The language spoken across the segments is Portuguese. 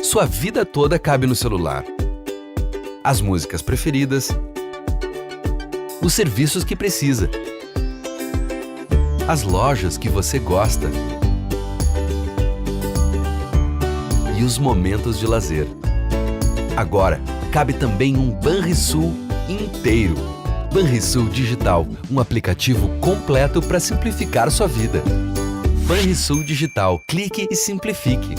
Sua vida toda cabe no celular. As músicas preferidas, os serviços que precisa, as lojas que você gosta e os momentos de lazer. Agora, cabe também um Banrisul inteiro. Banrisul Digital, um aplicativo completo para simplificar sua vida. Banrisul Digital, clique e simplifique.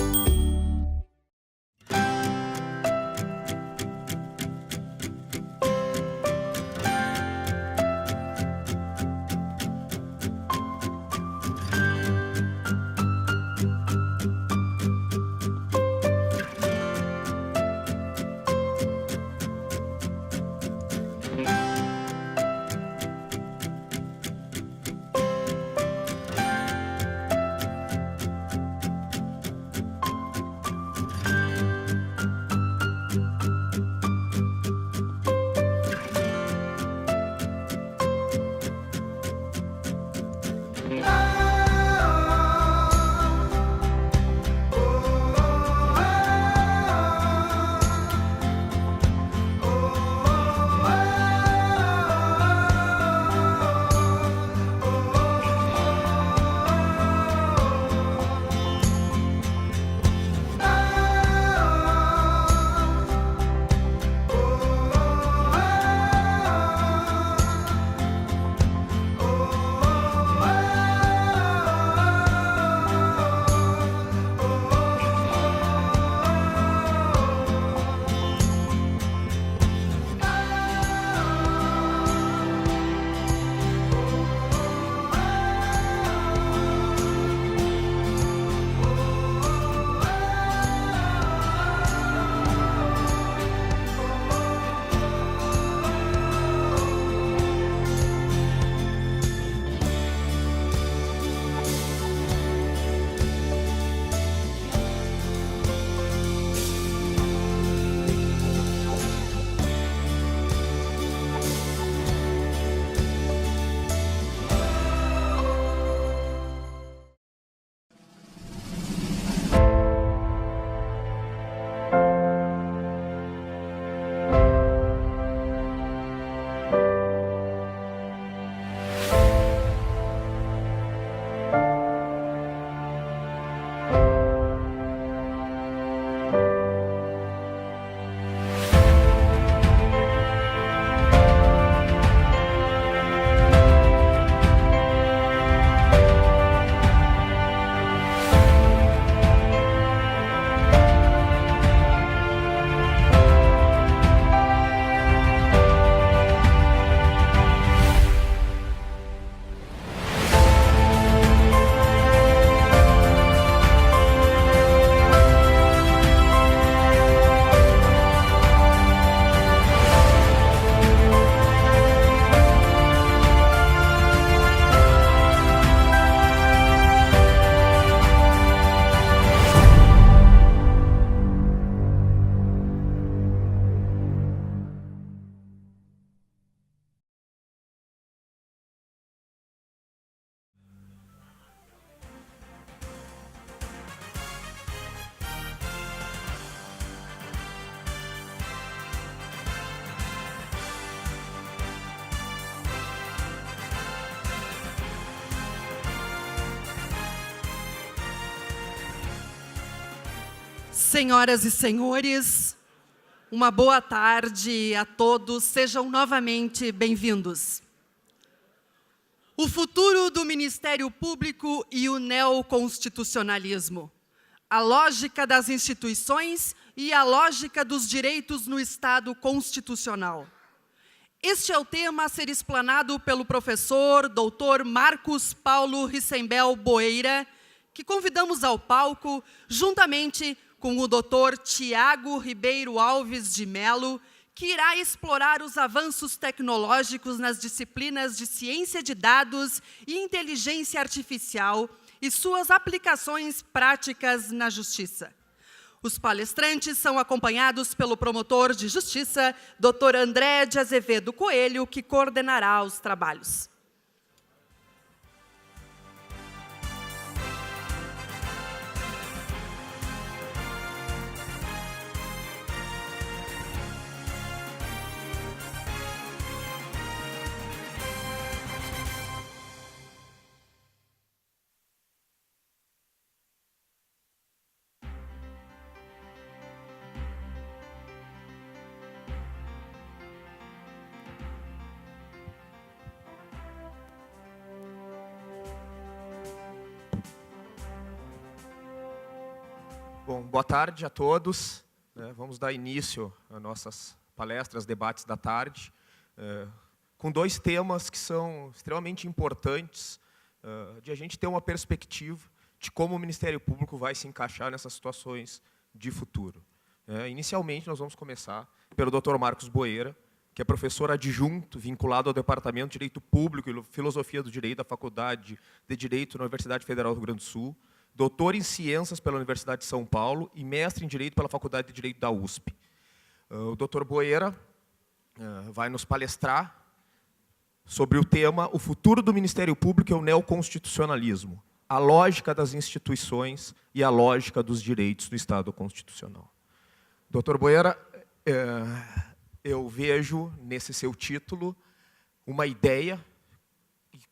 Senhoras e senhores, uma boa tarde a todos, sejam novamente bem-vindos. O futuro do Ministério Público e o neoconstitucionalismo, a lógica das instituições e a lógica dos direitos no Estado constitucional. Este é o tema a ser explanado pelo professor Dr. Marcos Paulo Rissembel Boeira, que convidamos ao palco, juntamente com o Dr. Tiago Ribeiro Alves de Melo, que irá explorar os avanços tecnológicos nas disciplinas de ciência de dados e inteligência artificial e suas aplicações práticas na justiça. Os palestrantes são acompanhados pelo promotor de justiça, Dr. André de Azevedo Coelho, que coordenará os trabalhos. Bom, boa tarde a todos. Vamos dar início às nossas palestras, debates da tarde, com dois temas que são extremamente importantes de a gente ter uma perspectiva de como o Ministério Público vai se encaixar nessas situações de futuro. Inicialmente, nós vamos começar pelo Dr. Marcos Boeira, que é professor adjunto vinculado ao Departamento de Direito Público e Filosofia do Direito da Faculdade de Direito da Universidade Federal do Rio Grande do Sul, doutor em Ciências pela Universidade de São Paulo e mestre em Direito pela Faculdade de Direito da USP. O Dr. Boeira vai nos palestrar sobre o tema O futuro do Ministério Público é o neoconstitucionalismo, a lógica das instituições e a lógica dos direitos do Estado constitucional. Dr. Boeira, eu vejo nesse seu título uma ideia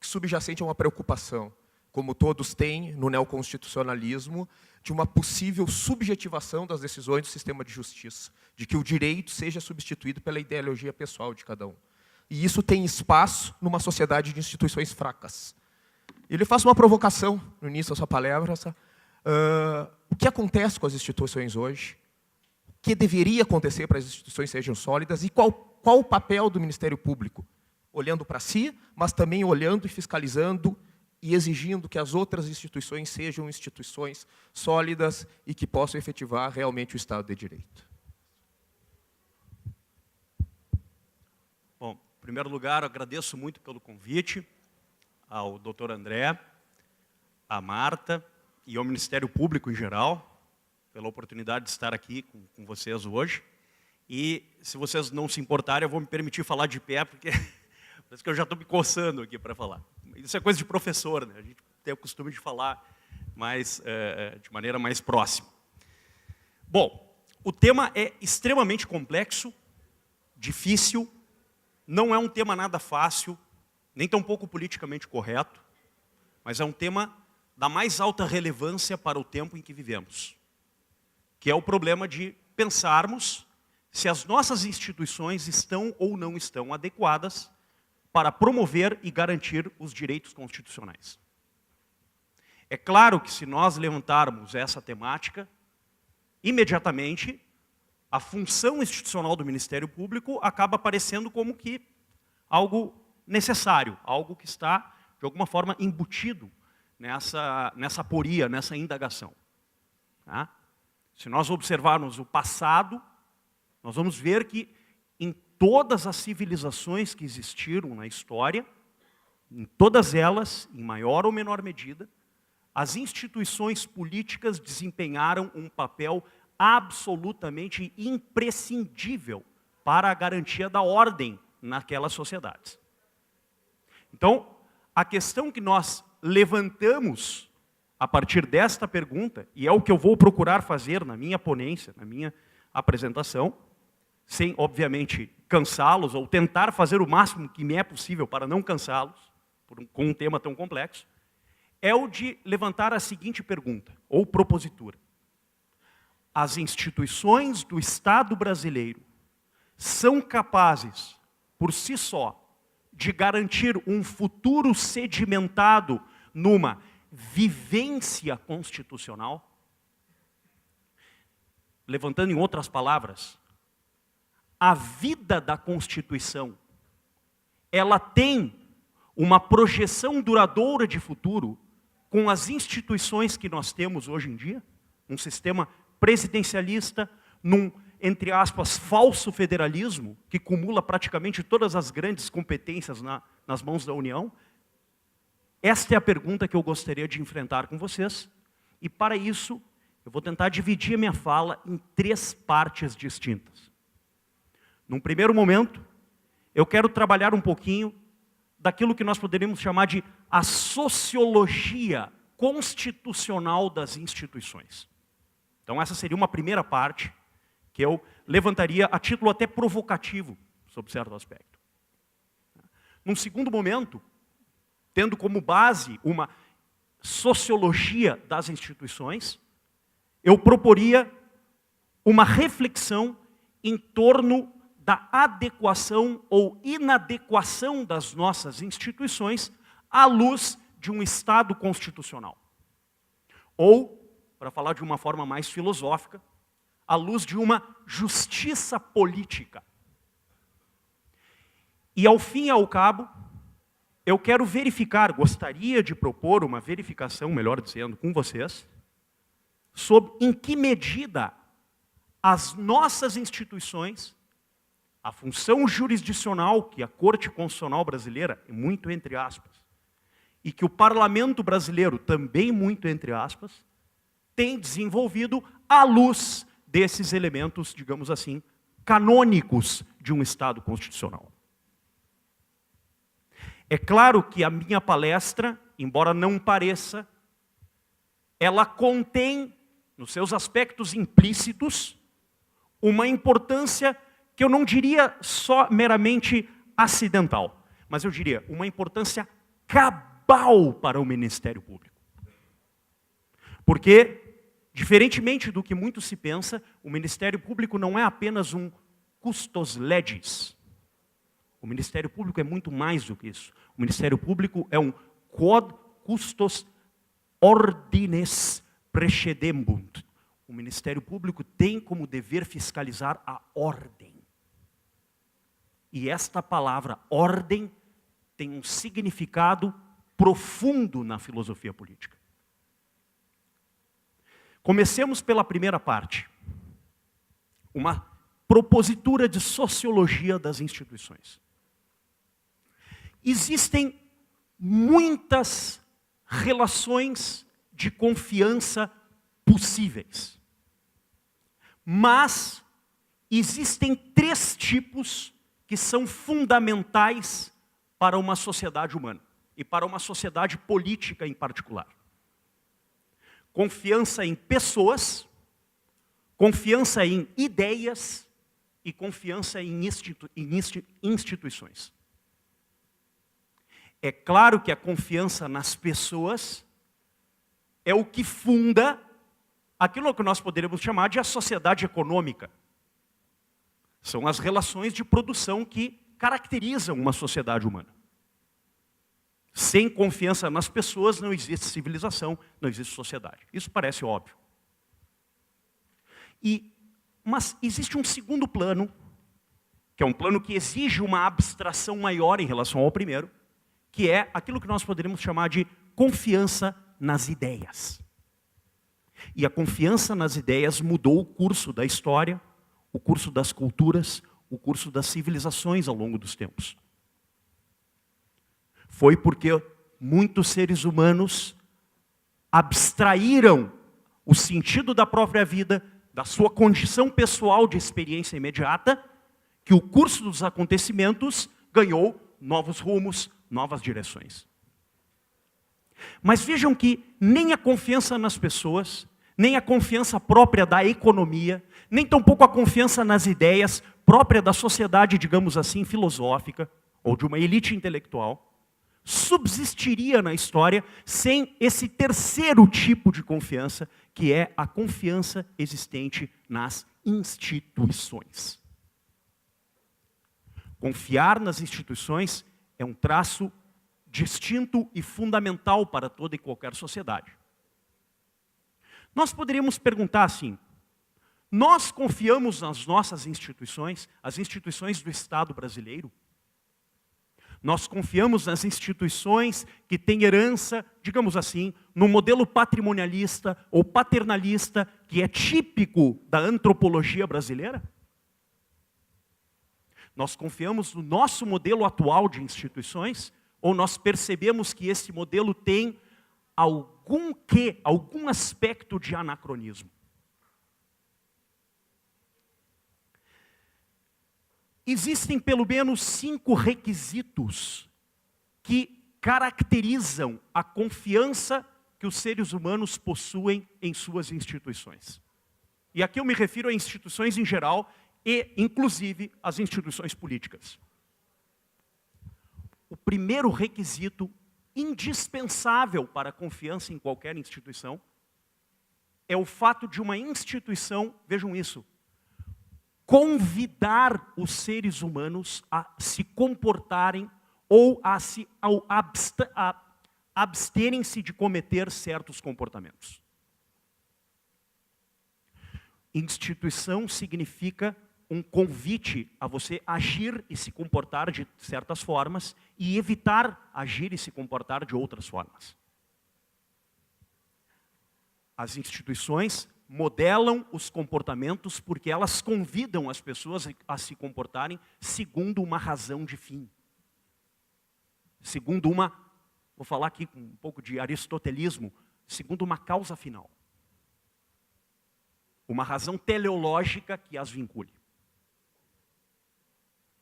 subjacente a uma preocupação, como todos têm no neoconstitucionalismo, de uma possível subjetivação das decisões do sistema de justiça, de que o direito seja substituído pela ideologia pessoal de cada um. E isso tem espaço numa sociedade de instituições fracas. Ele faz uma provocação no início da sua palavra. O que acontece com as instituições hoje? O que deveria acontecer para as instituições sejam sólidas? E qual o papel do Ministério Público? Olhando para si, mas também olhando e fiscalizando e exigindo que as outras instituições sejam instituições sólidas e que possam efetivar realmente o Estado de Direito. Bom, em primeiro lugar, eu agradeço muito pelo convite ao Dr. André, à Marta e ao Ministério Público em geral, pela oportunidade de estar aqui com vocês hoje. E, se vocês não se importarem, eu vou me permitir falar de pé, porque parece que eu já estou me coçando aqui para falar. Isso é coisa de professor, né? A gente tem o costume de falar de maneira mais próxima. Bom, o tema é extremamente complexo, difícil, não é um tema nada fácil, nem tão pouco politicamente correto, mas é um tema da mais alta relevância para o tempo em que vivemos, que é o problema de pensarmos se as nossas instituições estão ou não estão adequadas para promover e garantir os direitos constitucionais. É claro que, se nós levantarmos essa temática, imediatamente a função institucional do Ministério Público acaba aparecendo como que algo necessário, algo que está, de alguma forma, embutido nessa aporia, nessa indagação. Tá? Se nós observarmos o passado, nós vamos ver que em todas as civilizações que existiram na história, em todas elas, em maior ou menor medida, as instituições políticas desempenharam um papel absolutamente imprescindível para a garantia da ordem naquelas sociedades. Então, a questão que nós levantamos a partir desta pergunta, e é o que eu vou procurar fazer na minha ponência, na minha apresentação, sem, obviamente, cansá-los, ou tentar fazer o máximo que me é possível para não cansá-los, com um tema tão complexo, é o de levantar a seguinte pergunta, ou propositura. As instituições do Estado brasileiro são capazes, por si só, de garantir um futuro sedimentado numa vivência constitucional? Levantando em outras palavras, a vida da Constituição, ela tem uma projeção duradoura de futuro com as instituições que nós temos hoje em dia? Um sistema presidencialista, num, entre aspas, falso federalismo, que cumula praticamente todas as grandes competências nas mãos da União? Esta é a pergunta que eu gostaria de enfrentar com vocês, e para isso eu vou tentar dividir a minha fala em 3 partes distintas. Num primeiro momento, eu quero trabalhar um pouquinho daquilo que nós poderíamos chamar de a sociologia constitucional das instituições. Então, essa seria uma primeira parte que eu levantaria a título até provocativo, sob certo aspecto. Num segundo momento, tendo como base uma sociologia das instituições, eu proporia uma reflexão em torno da adequação ou inadequação das nossas instituições à luz de um Estado constitucional. Ou, para falar de uma forma mais filosófica, à luz de uma justiça política. E ao fim e ao cabo, eu quero verificar, gostaria de propor uma verificação, melhor dizendo, com vocês, sobre em que medida as nossas instituições, a função jurisdicional que a Corte Constitucional Brasileira, muito entre aspas, e que o Parlamento Brasileiro, também muito entre aspas, tem desenvolvido à luz desses elementos, digamos assim, canônicos de um Estado constitucional. É claro que a minha palestra, embora não pareça, ela contém, nos seus aspectos implícitos, uma importância que eu não diria só meramente acidental, mas eu diria uma importância cabal para o Ministério Público. Porque, diferentemente do que muito se pensa, o Ministério Público não é apenas um custos legis. O Ministério Público é muito mais do que isso. O Ministério Público é um quod custos ordines precedebunt. O Ministério Público tem como dever fiscalizar a ordem. E esta palavra, ordem, tem um significado profundo na filosofia política. Comecemos pela primeira parte. Uma propositura de sociologia das instituições. Existem muitas relações de confiança possíveis. Mas existem 3 tipos que são fundamentais para uma sociedade humana e para uma sociedade política em particular. Confiança em pessoas, confiança em ideias e confiança em instituições. É claro que a confiança nas pessoas é o que funda aquilo que nós poderíamos chamar de a sociedade econômica. São as relações de produção que caracterizam uma sociedade humana. Sem confiança nas pessoas não existe civilização, não existe sociedade. Isso parece óbvio. Mas existe um segundo plano, que é um plano que exige uma abstração maior em relação ao primeiro, que é aquilo que nós poderíamos chamar de confiança nas ideias. E a confiança nas ideias mudou o curso da história, o curso das culturas, o curso das civilizações ao longo dos tempos. Foi porque muitos seres humanos abstraíram o sentido da própria vida, da sua condição pessoal de experiência imediata, que o curso dos acontecimentos ganhou novos rumos, novas direções. Mas vejam que nem a confiança nas pessoas, nem a confiança própria da economia, nem tampouco a confiança nas ideias própria da sociedade, digamos assim, filosófica, ou de uma elite intelectual, subsistiria na história sem esse terceiro tipo de confiança, que é a confiança existente nas instituições. Confiar nas instituições é um traço distinto e fundamental para toda e qualquer sociedade. Nós poderíamos perguntar assim, nós confiamos nas nossas instituições, as instituições do Estado brasileiro? Nós confiamos nas instituições que têm herança, digamos assim, no modelo patrimonialista ou paternalista que é típico da antropologia brasileira? Nós confiamos no nosso modelo atual de instituições ou nós percebemos que esse modelo tem algum aspecto de anacronismo? Existem pelo menos 5 requisitos que caracterizam a confiança que os seres humanos possuem em suas instituições. E aqui eu me refiro a instituições em geral e, inclusive, as instituições políticas. O primeiro requisito indispensável para a confiança em qualquer instituição é o fato de uma instituição, vejam isso, convidar os seres humanos a se comportarem ou a absterem-se de cometer certos comportamentos. Instituição significa um convite a você agir e se comportar de certas formas e evitar agir e se comportar de outras formas. As instituições modelam os comportamentos porque elas convidam as pessoas a se comportarem segundo uma razão de fim. Segundo uma, vou falar aqui com um pouco de aristotelismo, segundo uma causa final. Uma razão teleológica que as vincule.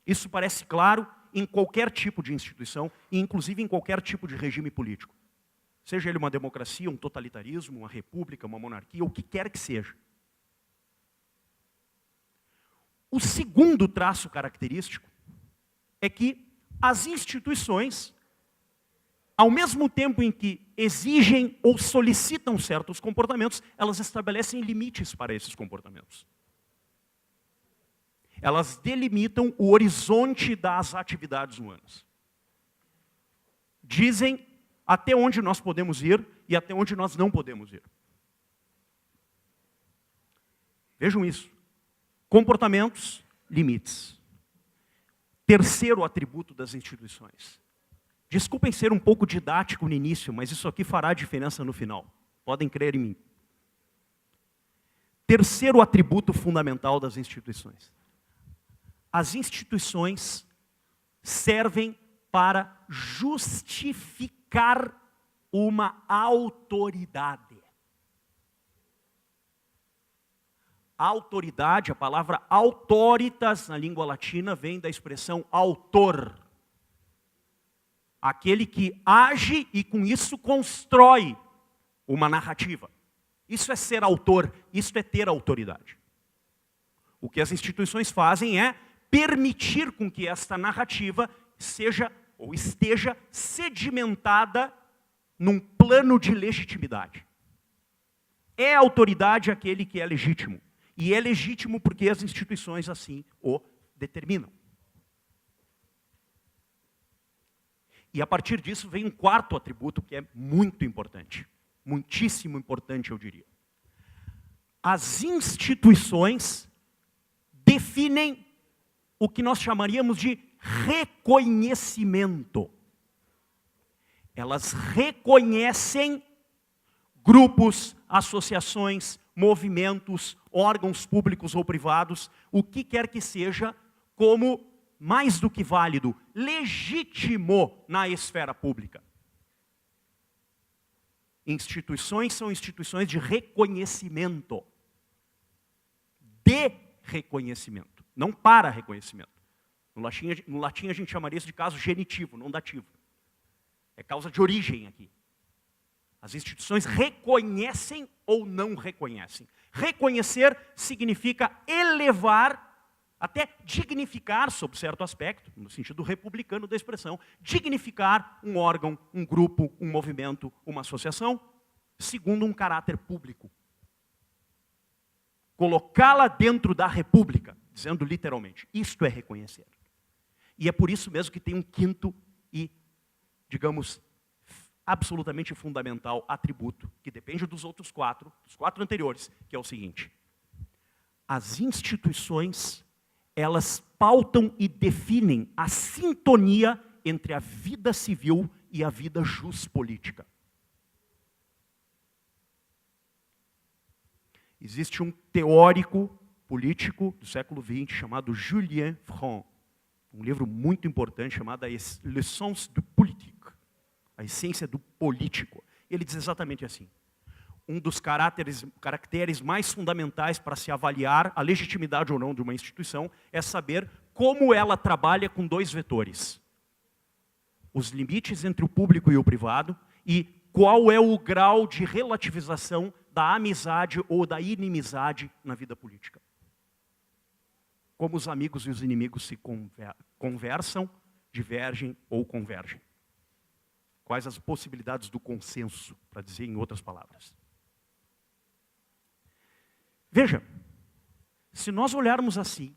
Isso parece claro em qualquer tipo de instituição, e inclusive em qualquer tipo de regime político. Seja ele uma democracia, um totalitarismo, uma república, uma monarquia, o que quer que seja. O segundo traço característico é que as instituições, ao mesmo tempo em que exigem ou solicitam certos comportamentos, elas estabelecem limites para esses comportamentos. Elas delimitam o horizonte das atividades humanas. Dizem até onde nós podemos ir e até onde nós não podemos ir. Vejam isso. Comportamentos, limites. Terceiro atributo das instituições. Desculpem ser um pouco didático no início, mas isso aqui fará diferença no final. Podem crer em mim. Terceiro atributo fundamental das instituições. As instituições servem para justificar uma autoridade. Autoridade, a palavra autoritas na língua latina vem da expressão autor. Aquele que age e com isso constrói uma narrativa. Isso é ser autor, isso é ter autoridade. O que as instituições fazem é permitir com que esta narrativa seja ou esteja sedimentada num plano de legitimidade. É autoridade aquele que é legítimo. E é legítimo porque as instituições assim o determinam. E a partir disso vem um quarto atributo que é muito importante. Muitíssimo importante, eu diria. As instituições definem o que nós chamaríamos de reconhecimento. Elas reconhecem grupos, associações, movimentos, órgãos públicos ou privados, o que quer que seja, como mais do que válido, legítimo na esfera pública. Instituições são instituições de reconhecimento. De reconhecimento, não para reconhecimento. No latim a gente chamaria isso de caso genitivo, não dativo. É causa de origem aqui. As instituições reconhecem ou não reconhecem. Reconhecer significa elevar, até dignificar, sob certo aspecto, no sentido republicano da expressão, dignificar um órgão, um grupo, um movimento, uma associação, segundo um caráter público. Colocá-la dentro da república, dizendo literalmente, isto é reconhecer. E é por isso mesmo que tem um quinto e, digamos, absolutamente fundamental atributo, que depende dos outros quatro, dos quatro anteriores, que é o seguinte. As instituições, elas pautam e definem a sintonia entre a vida civil e a vida juspolítica. Existe um teórico político do século XX chamado Julien Franck, um livro muito importante chamado L'essence du politique, a essência do político. Ele diz exatamente assim: um dos caracteres mais fundamentais para se avaliar a legitimidade ou não de uma instituição é saber como ela trabalha com dois vetores. Os limites entre o público e o privado e qual é o grau de relativização da amizade ou da inimizade na vida política. Como os amigos e os inimigos se conversam, divergem ou convergem. Quais as possibilidades do consenso, para dizer em outras palavras. Veja, se nós olharmos assim,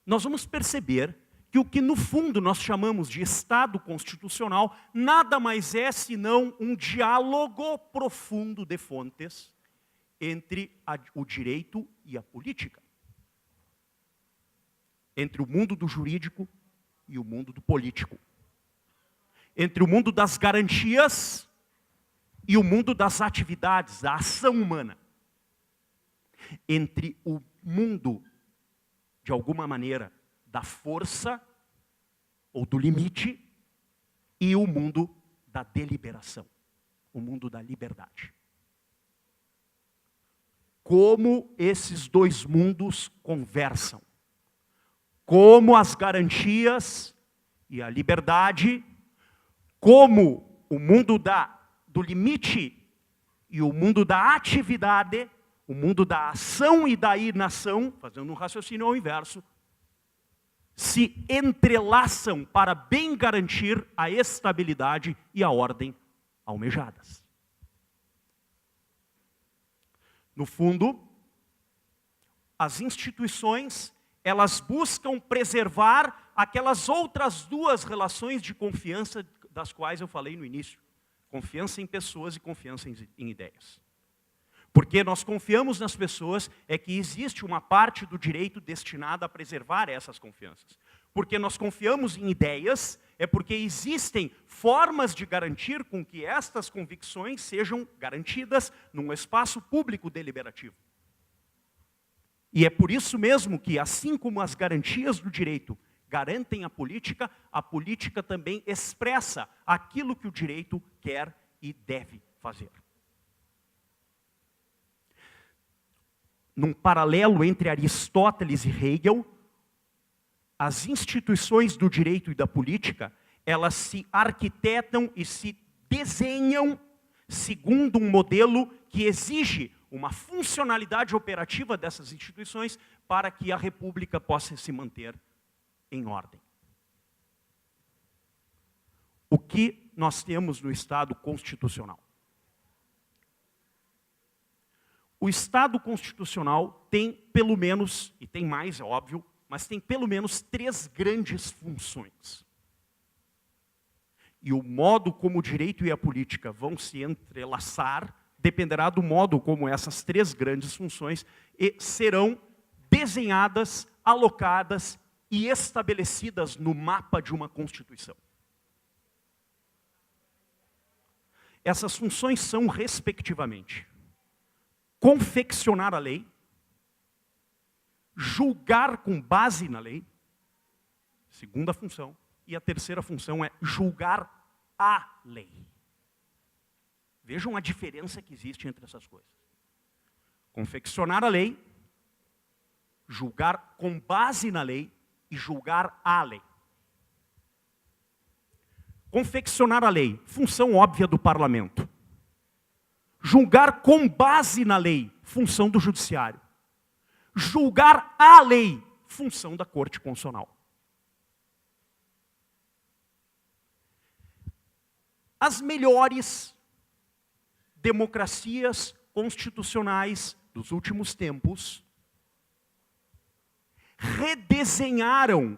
nós vamos perceber que o que no fundo nós chamamos de Estado constitucional nada mais é senão um diálogo profundo de fontes entre o direito e a política. Entre o mundo do jurídico e o mundo do político. Entre o mundo das garantias e o mundo das atividades, da ação humana. Entre o mundo, de alguma maneira, da força ou do limite e o mundo da deliberação, o mundo da liberdade. Como esses dois mundos conversam. Como as garantias e a liberdade, como o mundo do limite e o mundo da atividade, o mundo da ação e da inação, fazendo um raciocínio ao inverso, se entrelaçam para bem garantir a estabilidade e a ordem almejadas. No fundo, as instituições, elas buscam preservar aquelas outras duas relações de confiança das quais eu falei no início. Confiança em pessoas e confiança em ideias. Porque nós confiamos nas pessoas é que existe uma parte do direito destinada a preservar essas confianças. Porque nós confiamos em ideias é porque existem formas de garantir com que estas convicções sejam garantidas num espaço público deliberativo. E é por isso mesmo que, assim como as garantias do direito garantem a política também expressa aquilo que o direito quer e deve fazer. Num paralelo entre Aristóteles e Hegel, as instituições do direito e da política, elas se arquitetam e se desenham segundo um modelo que exige uma funcionalidade operativa dessas instituições para que a república possa se manter em ordem. O que nós temos no Estado constitucional? O Estado constitucional tem pelo menos, e tem mais, é óbvio, mas tem pelo menos 3 grandes funções. E o modo como o direito e a política vão se entrelaçar dependerá do modo como essas 3 grandes funções serão desenhadas, alocadas e estabelecidas no mapa de uma Constituição. Essas funções são, respectivamente, confeccionar a lei, julgar com base na lei, segunda função, e a terceira função é julgar a lei. Vejam a diferença que existe entre essas coisas. Confeccionar a lei, julgar com base na lei e julgar a lei. Confeccionar a lei, função óbvia do parlamento. Julgar com base na lei, função do judiciário. Julgar a lei, função da Corte Constitucional. As melhores democracias constitucionais dos últimos tempos redesenharam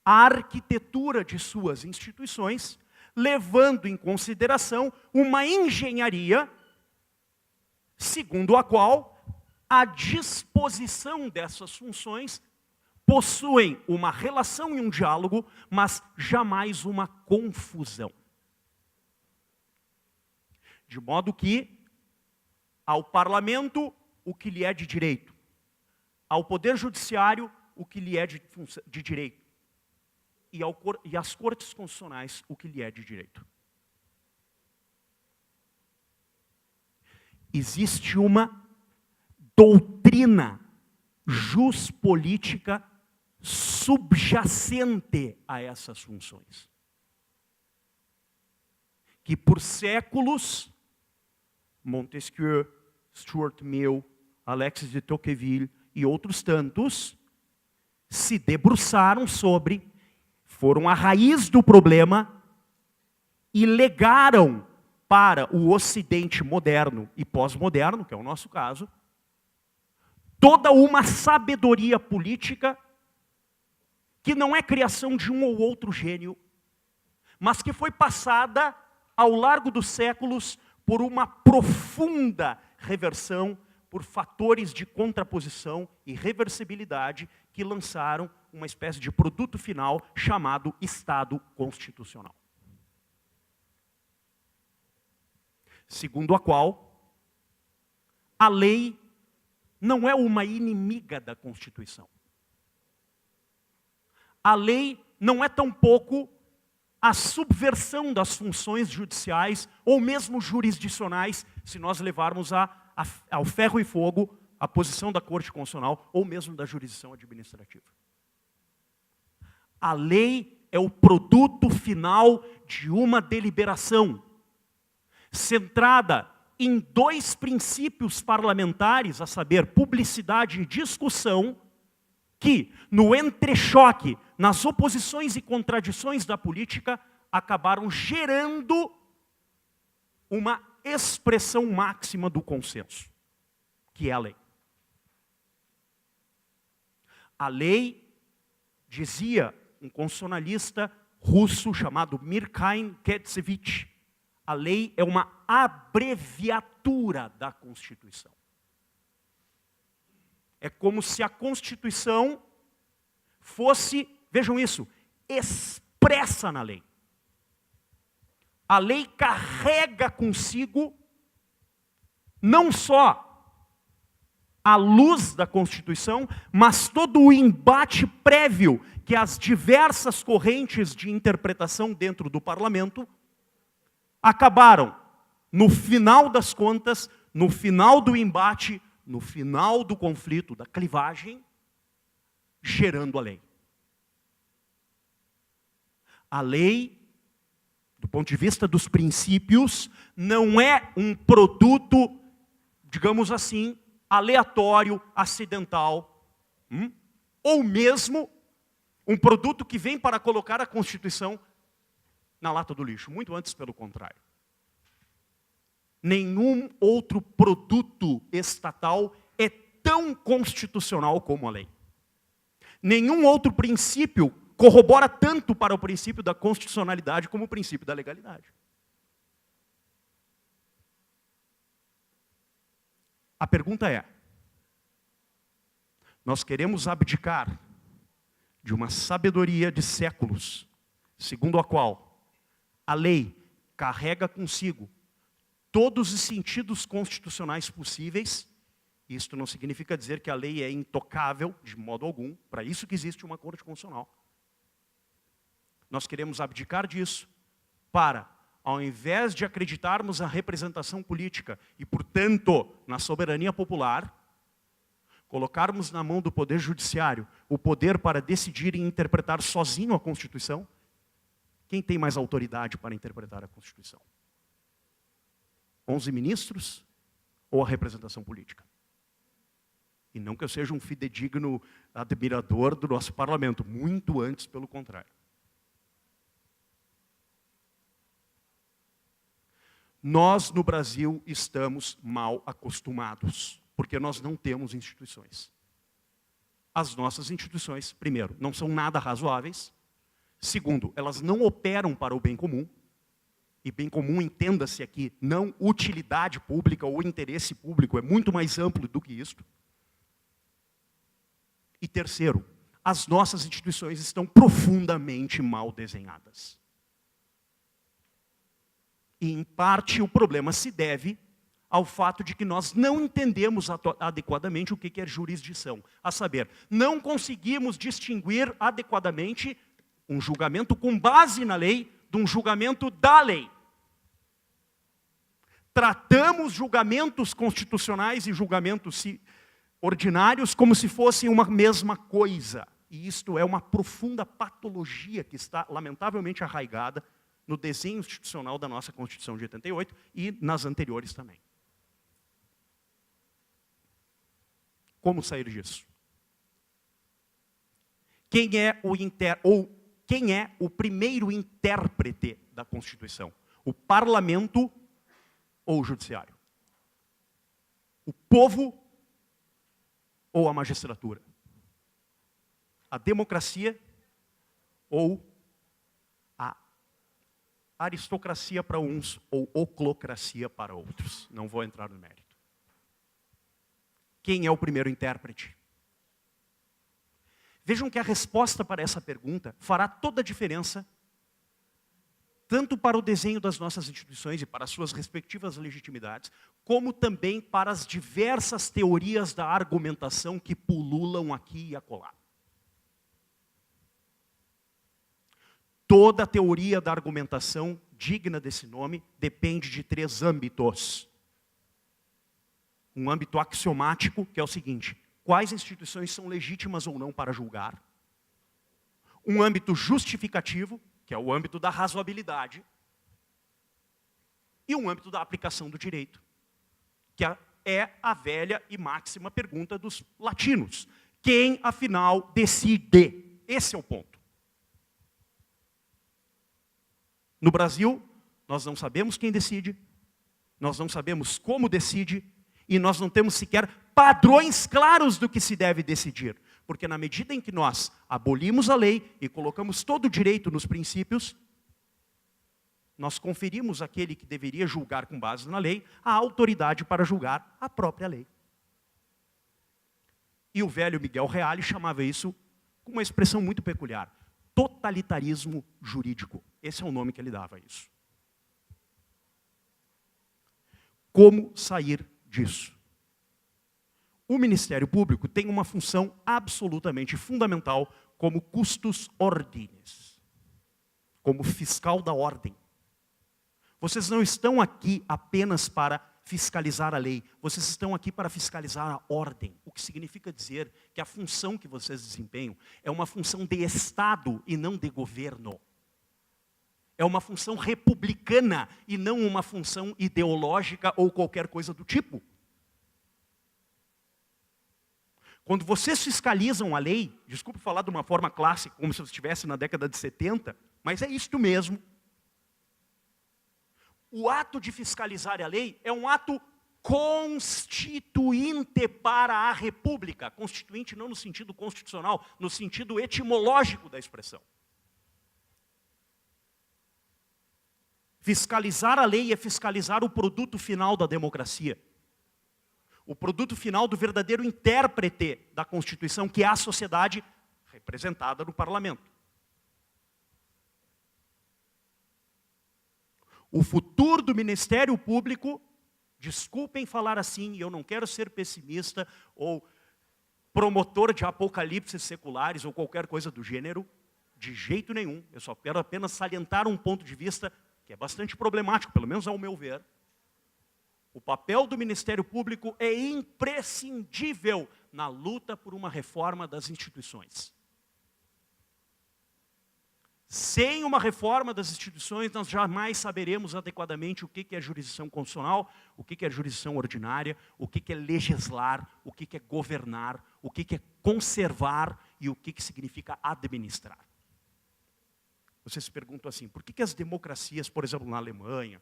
a arquitetura de suas instituições, levando em consideração uma engenharia segundo a qual a disposição dessas funções possuem uma relação e um diálogo, mas jamais uma confusão. De modo que, ao parlamento, o que lhe é de direito, ao poder judiciário, o que lhe é de direito, e às cortes constitucionais, o que lhe é de direito. Existe uma doutrina juspolítica subjacente a essas funções, que por séculos Montesquieu, Stuart Mill, Alexis de Tocqueville e outros tantos se debruçaram sobre, foram a raiz do problema e legaram para o Ocidente moderno e pós-moderno, que é o nosso caso, toda uma sabedoria política que não é criação de um ou outro gênio, mas que foi passada ao largo dos séculos por uma profunda reversão por fatores de contraposição e reversibilidade que lançaram uma espécie de produto final chamado Estado Constitucional. Segundo a qual a lei não é uma inimiga da Constituição. A lei não é tampouco a subversão das funções judiciais ou mesmo jurisdicionais, se nós levarmos ao ferro e fogo a posição da Corte Constitucional ou mesmo da jurisdição administrativa. A lei é o produto final de uma deliberação centrada em dois princípios parlamentares, a saber, publicidade e discussão, que, no entrechoque, nas oposições e contradições da política, acabaram gerando uma expressão máxima do consenso, que é a lei. A lei, dizia um constitucionalista russo chamado Mikhail Ketsevich, a lei é uma abreviatura da Constituição. É como se a Constituição fosse, vejam isso, expressa na lei. A lei carrega consigo não só a luz da Constituição, mas todo o embate prévio que as diversas correntes de interpretação dentro do parlamento acabaram, no final das contas, no final do embate, no final do conflito, da clivagem, gerando a lei. A lei, do ponto de vista dos princípios, não é um produto, digamos assim, aleatório, acidental, ou mesmo um produto que vem para colocar a Constituição na lata do lixo, muito antes pelo contrário. Nenhum outro produto estatal é tão constitucional como a lei. Nenhum outro princípio corrobora tanto para o princípio da constitucionalidade como o princípio da legalidade. A pergunta é: nós queremos abdicar de uma sabedoria de séculos, segundo a qual a lei carrega consigo todos os sentidos constitucionais possíveis? Isto não significa dizer que a lei é intocável de modo algum, para isso que existe uma Corte Constitucional. Nós queremos abdicar disso para, ao invés de acreditarmos na representação política e, portanto, na soberania popular, colocarmos na mão do Poder Judiciário o poder para decidir e interpretar sozinho a Constituição. Quem tem mais autoridade para interpretar a Constituição? 11 ministros ou a representação política? E não que eu seja um fidedigno admirador do nosso parlamento, muito antes, pelo contrário. Nós, no Brasil, estamos mal acostumados, porque nós não temos instituições. As nossas instituições, primeiro, não são nada razoáveis. Segundo, elas não operam para o bem comum. E bem comum, entenda-se aqui, não utilidade pública ou interesse público, é muito mais amplo do que isto. E terceiro, as nossas instituições estão profundamente mal desenhadas. E, em parte, o problema se deve ao fato de que nós não entendemos adequadamente o que é jurisdição. A saber, não conseguimos distinguir adequadamente um julgamento com base na lei de um julgamento da lei. Tratamos julgamentos constitucionais e julgamentos ordinários como se fossem uma mesma coisa. E isto é uma profunda patologia que está, lamentavelmente, arraigada no desenho institucional da nossa Constituição de 88 e nas anteriores também. Como sair disso? Quem é o primeiro intérprete da Constituição? O parlamento ou o judiciário? O povo ou a magistratura? A democracia ou a aristocracia para uns ou oclocracia para outros? Não vou entrar no mérito. quem é o primeiro intérprete? Vejam que a resposta para essa pergunta fará toda a diferença, tanto para o desenho das nossas instituições e para as suas respectivas legitimidades, como também para as diversas teorias da argumentação que pululam aqui e acolá. Toda teoria da argumentação digna desse nome depende de 3 âmbitos. Um âmbito axiomático, que é o seguinte: quais instituições são legítimas ou não para julgar? Um âmbito justificativo, que é o âmbito da razoabilidade. E um âmbito da aplicação do direito, que é a velha e máxima pergunta dos latinos. Quem, afinal, decide? Esse é o ponto. No Brasil, nós não sabemos quem decide, nós não sabemos como decide, e nós não temos sequer padrões claros do que se deve decidir. Porque na medida em que nós abolimos a lei e colocamos todo o direito nos princípios, nós conferimos àquele que deveria julgar com base na lei a autoridade para julgar a própria lei. E o velho Miguel Reale chamava isso com uma expressão muito peculiar: totalitarismo jurídico. Esse é o nome que ele dava a isso. Como sair disso? O Ministério Público tem uma função absolutamente fundamental como custos ordines, como fiscal da ordem. Vocês não estão aqui apenas para fiscalizar a lei, vocês estão aqui para fiscalizar a ordem, o que significa dizer que a função que vocês desempenham é uma função de Estado e não de governo. É uma função republicana e não uma função ideológica ou qualquer coisa do tipo. Quando vocês fiscalizam a lei, desculpe falar de uma forma clássica, como se eu estivesse na década de 70, mas é isto mesmo. O ato de fiscalizar a lei é um ato constituinte para a República. Constituinte não no sentido constitucional, no sentido etimológico da expressão. Fiscalizar a lei é fiscalizar o produto final da democracia. O produto final do verdadeiro intérprete da Constituição, que é a sociedade representada no parlamento. O futuro do Ministério Público, desculpem falar assim, e eu não quero ser pessimista ou promotor de apocalipses seculares ou qualquer coisa do gênero, de jeito nenhum. Eu só quero apenas salientar um ponto de vista que é bastante problemático, pelo menos ao meu ver. O papel do Ministério Público é imprescindível na luta por uma reforma das instituições. Sem uma reforma das instituições, nós jamais saberemos adequadamente o que é jurisdição constitucional, o que é jurisdição ordinária, o que é legislar, o que é governar, o que é conservar e o que significa administrar. Você se pergunta assim, por que as democracias, por exemplo, na Alemanha,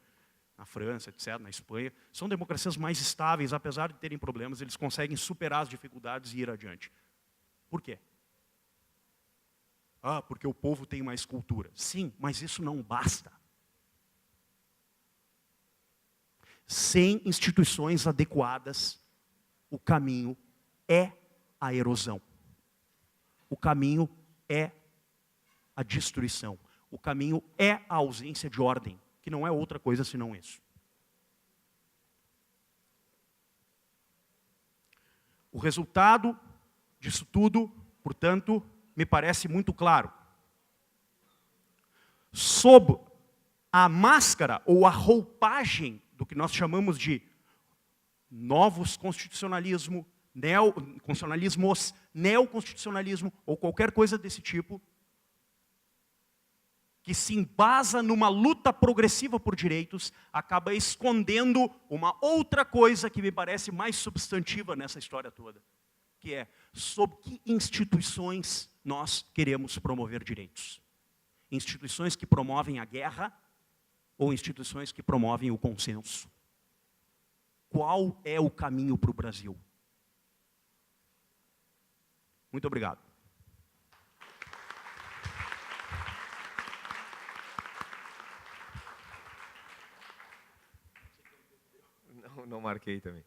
na França, etc., na Espanha, são democracias mais estáveis, apesar de terem problemas, eles conseguem superar as dificuldades e ir adiante? Por quê? Ah, porque o povo tem mais cultura. Sim, mas isso não basta. Sem instituições adequadas, o caminho é a erosão. O caminho é a destruição. O caminho é a ausência de ordem, que não é outra coisa senão isso. O resultado disso tudo, portanto, me parece muito claro. Sob a máscara ou a roupagem do que nós chamamos de novos constitucionalismo, neoconstitucionalismos, neoconstitucionalismo ou qualquer coisa desse tipo, que se embasa numa luta progressiva por direitos, acaba escondendo uma outra coisa que me parece mais substantiva nessa história toda, que é sob que instituições nós queremos promover direitos. Instituições que promovem a guerra ou instituições que promovem o consenso? Qual é o caminho para o Brasil? Muito obrigado. Não marquei também.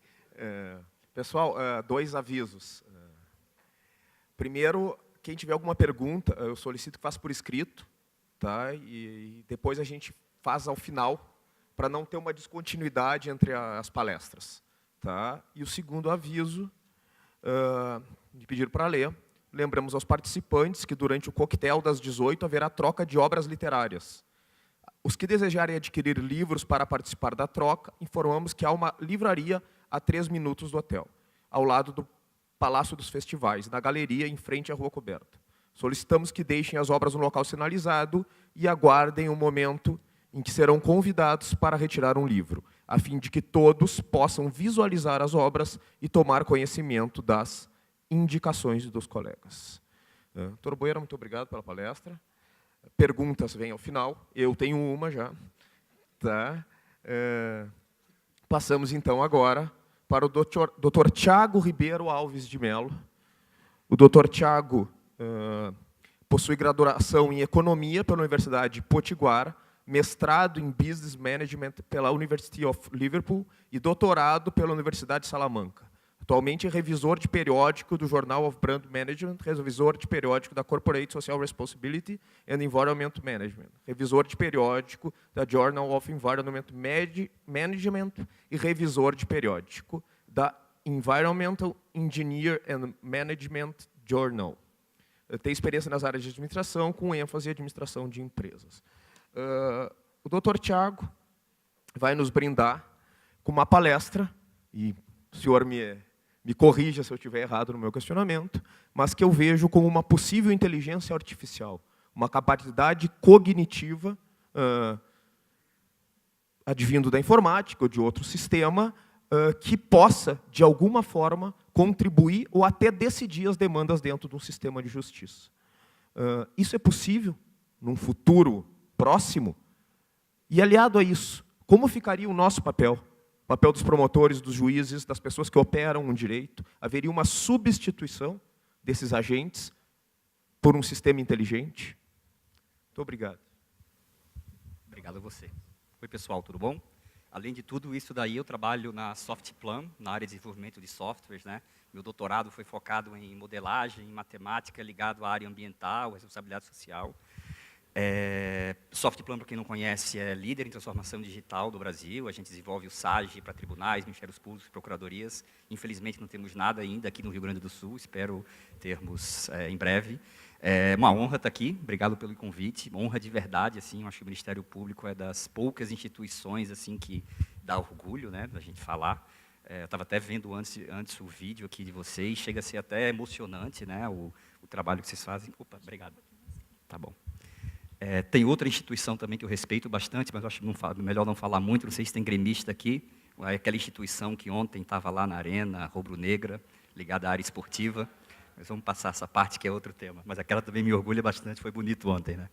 Pessoal, 2 avisos. Primeiro, quem tiver alguma pergunta, eu solicito que faça por escrito, tá? E depois a gente faz ao final, para não ter uma descontinuidade entre as palestras. Tá? E o segundo aviso, de pedir para ler, lembramos aos participantes que durante o coquetel das 18 haverá troca de obras literárias. Os que desejarem adquirir livros para participar da troca, informamos que há uma livraria a 3 minutos do hotel, ao lado do Palácio dos Festivais, na galeria em frente à Rua Coberta. Solicitamos que deixem as obras no local sinalizado e aguardem o momento em que serão convidados para retirar um livro, a fim de que todos possam visualizar as obras e tomar conhecimento das indicações dos colegas. Doutor Boeira, muito obrigado pela palestra. Perguntas vêm ao final. Eu tenho uma já. Tá? Passamos, então, agora para o Dr. Tiago Ribeiro Alves de Mello. O Dr. Tiago possui graduação em Economia pela Universidade Potiguar, mestrado em Business Management pela University of Liverpool e doutorado pela Universidade de Salamanca. Atualmente é revisor de periódico do Journal of Brand Management, revisor de periódico da Corporate Social Responsibility and Environment Management, revisor de periódico da Journal of Environment Management e revisor de periódico da Environmental Engineer and Management Journal. Tem experiência nas áreas de administração, com ênfase em administração de empresas. O Dr. Tiago vai nos brindar com uma palestra, e o senhor me corrija se eu estiver errado no meu questionamento, mas que eu vejo como uma possível inteligência artificial, uma capacidade cognitiva advindo da informática ou de outro sistema que possa, de alguma forma, contribuir ou até decidir as demandas dentro de um sistema de justiça. Isso é possível num futuro próximo? E, aliado a isso, como ficaria o nosso papel? O papel dos promotores, dos juízes, das pessoas que operam um direito? Haveria uma substituição desses agentes por um sistema inteligente? Muito obrigado. Obrigado a você. Oi, pessoal, tudo bom? Além de tudo isso daí, eu trabalho na Softplan, na área de desenvolvimento de softwares, né? Meu doutorado foi focado em modelagem, em matemática, ligado à área ambiental, responsabilidade social. Softplan, para quem não conhece, é líder em transformação digital do Brasil. A gente desenvolve o SAGE para tribunais, ministérios públicos, procuradorias. Infelizmente, não temos nada ainda aqui no Rio Grande do Sul. Espero termos em breve. É uma honra estar aqui. Obrigado pelo convite. Honra de verdade. Assim, eu acho que o Ministério Público é das poucas instituições assim que dá orgulho, né, da gente falar. Eu estava até vendo antes o vídeo aqui de vocês. Chega a ser até emocionante, né, o trabalho que vocês fazem. Opa, obrigado. Tá bom. Tem outra instituição também que eu respeito bastante, mas eu acho melhor não falar muito. Não sei se tem gremista aqui. Aquela instituição que ontem estava lá na Arena, Rubro-Negra, ligada à área esportiva. Mas vamos passar essa parte, que é outro tema. Mas aquela também me orgulha bastante, foi bonito ontem, né?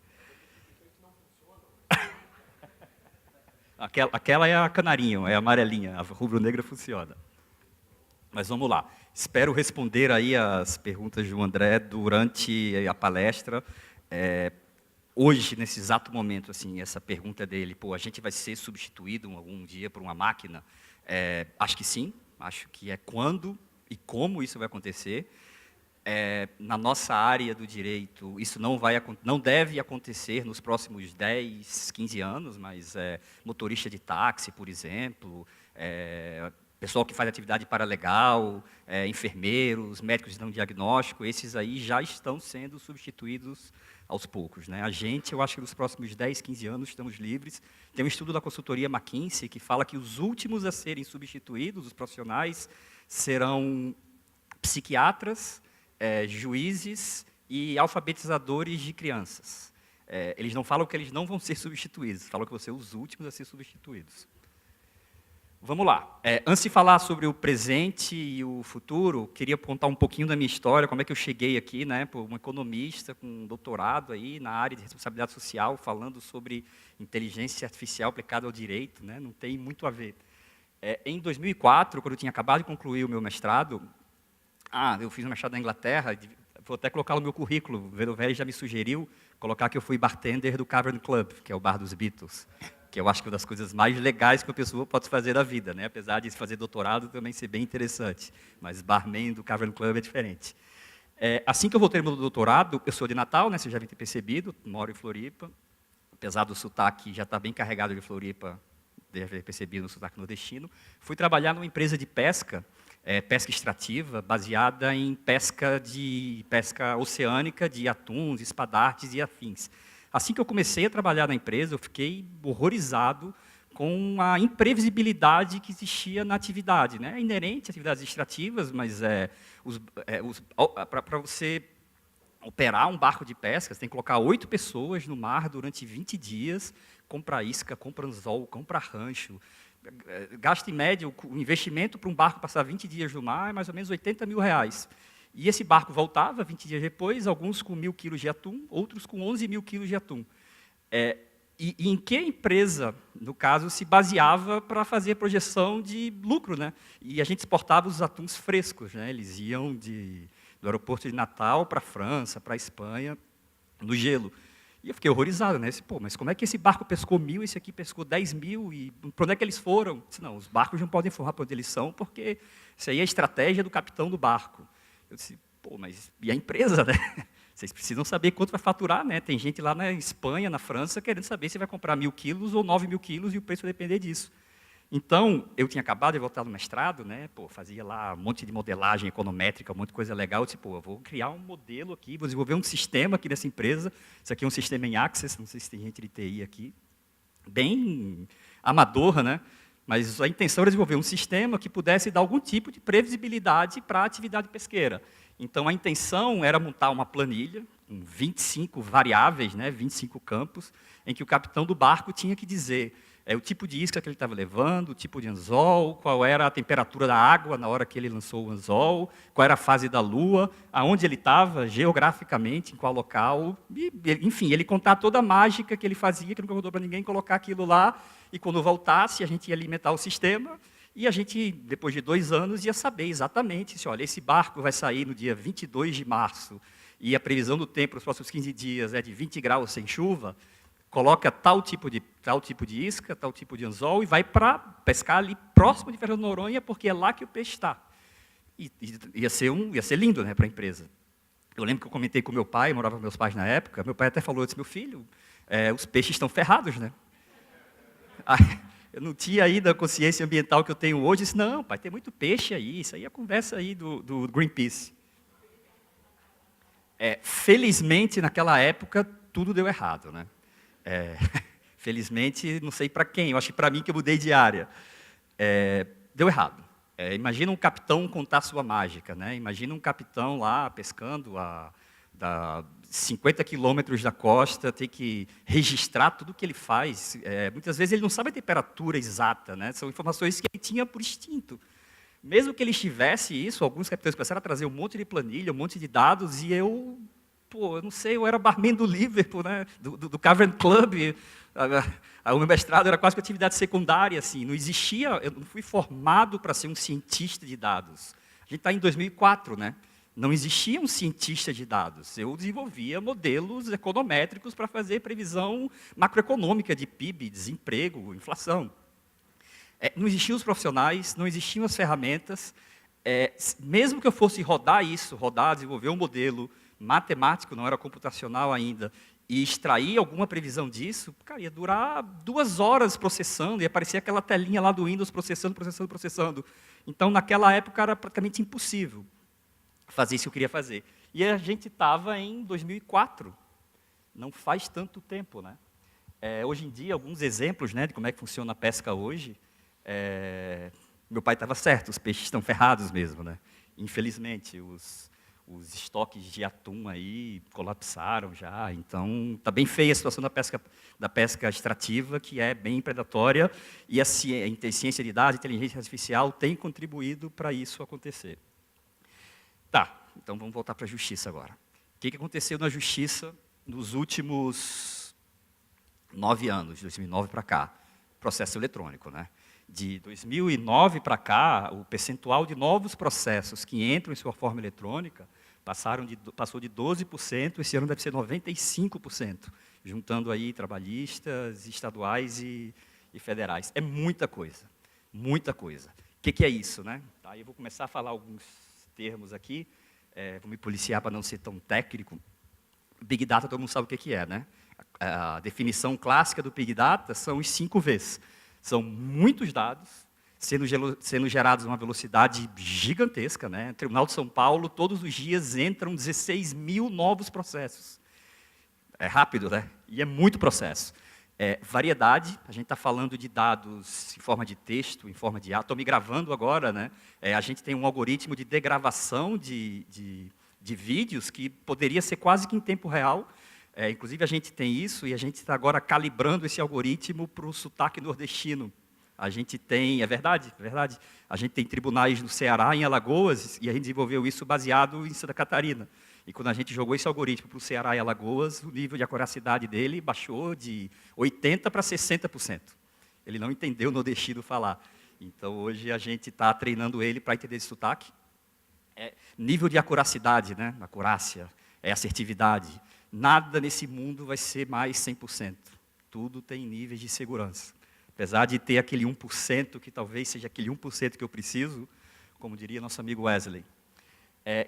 Aquela é a canarinho, é a amarelinha, a rubro-negra funciona. Mas vamos lá. Espero responder aí as perguntas do André durante a palestra. Hoje, nesse exato momento, assim, essa pergunta dele, a gente vai ser substituído algum dia por uma máquina? Acho que sim, acho que é quando e como isso vai acontecer. Na nossa área do direito, isso não deve acontecer nos próximos 10, 15 anos, mas motorista de táxi, por exemplo, pessoal que faz atividade paralegal, enfermeiros, médicos de não diagnóstico, esses aí já estão sendo substituídos aos poucos, né? Eu acho que nos próximos 10, 15 anos estamos livres. Tem um estudo da consultoria McKinsey que fala que os últimos a serem substituídos, os profissionais, serão psiquiatras, juízes e alfabetizadores de crianças. Eles não falam que eles não vão ser substituídos, falam que vão ser os últimos a ser substituídos. Vamos lá. Antes de falar sobre o presente e o futuro, queria contar um pouquinho da minha história, como é que eu cheguei aqui, né, por um economista com um doutorado aí na área de responsabilidade social, falando sobre inteligência artificial aplicada ao direito, né, não tem muito a ver. Em 2004, quando eu tinha acabado de concluir o meu mestrado, eu fiz um mestrado na Inglaterra, vou até colocar no meu currículo, o Verovelli já me sugeriu colocar que eu fui bartender do Cavern Club, que é o bar dos Beatles. que eu acho que é uma das coisas mais legais que uma pessoa pode fazer na vida, né? Apesar de fazer doutorado também ser bem interessante, mas barman do Cavern Club é diferente. Assim que eu voltei do meu doutorado, eu sou de Natal, né? Vocês já devem ter percebido, moro em Floripa, apesar do sotaque já estar bem carregado de Floripa, deve ter percebido no sotaque nordestino, fui trabalhar numa empresa de pesca, pesca extrativa, baseada em pesca oceânica de atuns, espadartes e afins. Assim que eu comecei a trabalhar na empresa, eu fiquei horrorizado com a imprevisibilidade que existia na atividade, né? É inerente a atividades extrativas, mas para você operar um barco de pesca, você tem que colocar 8 pessoas no mar durante 20 dias, compra isca, compra anzol, compra rancho. Gasta em média, o investimento para um barco passar 20 dias no mar é mais ou menos R$80 mil. E esse barco voltava 20 dias depois, alguns com 1.000 quilos de atum, outros com 11 mil quilos de atum. E em que empresa, no caso, se baseava para fazer projeção de lucro, né? E a gente exportava os atuns frescos, né? Eles iam do aeroporto de Natal para a França, para a Espanha, no gelo. E eu fiquei horrorizado, né? Pô, mas como é que esse barco pescou 1.000, esse aqui pescou 10 mil, e para onde é que eles foram? Eu disse, não, os barcos não podem informar para onde eles são, porque isso aí é a estratégia do capitão do barco. Eu disse, pô, mas e a empresa, né? Vocês precisam saber quanto vai faturar, né? Tem gente lá na Espanha, na França, querendo saber se vai comprar 1.000 quilos ou 9 mil quilos, e o preço vai depender disso. Então, eu tinha acabado de voltar do mestrado, né? Pô, fazia lá um monte de modelagem econométrica, um monte de coisa legal. Eu disse, pô, eu vou criar um modelo aqui, vou desenvolver um sistema aqui nessa empresa. Isso aqui é um sistema em Access, não sei se tem gente de TI aqui. Bem amador, né? Mas a intenção era desenvolver um sistema que pudesse dar algum tipo de previsibilidade para a atividade pesqueira. Então, a intenção era montar uma planilha com 25 variáveis, né, 25 campos, em que o capitão do barco tinha que dizer o tipo de isca que ele estava levando, o tipo de anzol, qual era a temperatura da água na hora que ele lançou o anzol, qual era a fase da lua, aonde ele estava geograficamente, em qual local, e, enfim, ele contar toda a mágica que ele fazia, que nunca contou para ninguém, colocar aquilo lá, e quando voltasse, a gente ia alimentar o sistema, e a gente, depois de 2 anos, ia saber exatamente se, olha, esse barco vai sair no dia 22 de março, e a previsão do tempo nos próximos 15 dias é de 20 graus sem chuva, coloca tal tipo de isca, tal tipo de anzol, e vai para pescar ali próximo de Fernando de Noronha, porque é lá que o peixe está. E ia ser lindo, né, para a empresa. Eu lembro que eu comentei com meu pai, morava com meus pais na época, meu pai até falou, disse, meu filho, os peixes estão ferrados, né? Eu não tinha ainda a consciência ambiental que eu tenho hoje, disse, não, pai, tem muito peixe aí, isso aí é a conversa aí do Greenpeace. Felizmente, naquela época, tudo deu errado, né? Felizmente, não sei para quem, eu acho que para mim que eu mudei de área. Deu errado. Imagina um capitão contar sua mágica, né? Imagina um capitão lá pescando a 50 quilômetros da costa, ter que registrar tudo o que ele faz. Muitas vezes ele não sabe a temperatura exata, né? São informações que ele tinha por instinto. Mesmo que ele tivesse isso, alguns capitães começaram a trazer um monte de planilha, um monte de dados, e eu não sei, eu era barman do Liverpool, né? do Cavern Club. O meu mestrado era quase que atividade secundária, assim, não existia, eu não fui formado para ser um cientista de dados. A gente está em 2004, né? Não existia um cientista de dados. Eu desenvolvia modelos econométricos para fazer previsão macroeconômica de PIB, desemprego, inflação. Não existiam os profissionais, não existiam as ferramentas. Mesmo que eu fosse desenvolver um modelo matemático, não era computacional ainda, e extrair alguma previsão disso, cara, ia durar 2 horas processando, ia aparecer aquela telinha lá do Windows processando. Então, naquela época, era praticamente impossível fazer isso que eu queria fazer. E a gente estava em 2004, não faz tanto tempo, né? Hoje em dia, alguns exemplos, né, de como é que funciona a pesca hoje, meu pai estava certo, os peixes estão ferrados mesmo, né? Infelizmente, os estoques de atum aí colapsaram já, então está bem feia a situação da pesca extrativa, que é bem predatória, e a ciência de dados, a inteligência artificial tem contribuído para isso acontecer. Tá, então vamos voltar para a justiça agora. O que aconteceu na justiça nos últimos 9 anos, de 2009 para cá? Processo eletrônico, né? De 2009 para cá, o percentual de novos processos que entram em sua forma eletrônica passou de 12%, esse ano deve ser 95%, juntando aí trabalhistas, estaduais e federais. É muita coisa, muita coisa. O que é isso, né? Tá, eu vou começar a falar alguns termos aqui, vou me policiar para não ser tão técnico. Big Data, todo mundo sabe o que é, né? A definição clássica do Big Data são os 5 Vs. São muitos dados sendo gerados a uma velocidade gigantesca, né? No Tribunal de São Paulo, todos os dias entram 16 mil novos processos. É rápido, né? E é muito processo. Variedade, a gente está falando de dados em forma de texto, em forma de áudio. Estou me gravando agora, né? A gente tem um algoritmo de degravação de vídeos que poderia ser quase que em tempo real. Inclusive, a gente tem isso e a gente está agora calibrando esse algoritmo para o sotaque nordestino. A gente tem, é verdade, a gente tem tribunais no Ceará, em Alagoas, e a gente desenvolveu isso baseado em Santa Catarina. E quando a gente jogou esse algoritmo para o Ceará e Alagoas, o nível de acuracidade dele baixou de 80% para 60%. Ele não entendeu o nordestino falar. Então, hoje, a gente está treinando ele para entender esse sotaque. Nível de acuracidade, né? Acurácia, assertividade. Nada nesse mundo vai ser mais 100%. Tudo tem níveis de segurança. Apesar de ter aquele 1%, que talvez seja aquele 1% que eu preciso, como diria nosso amigo Wesley.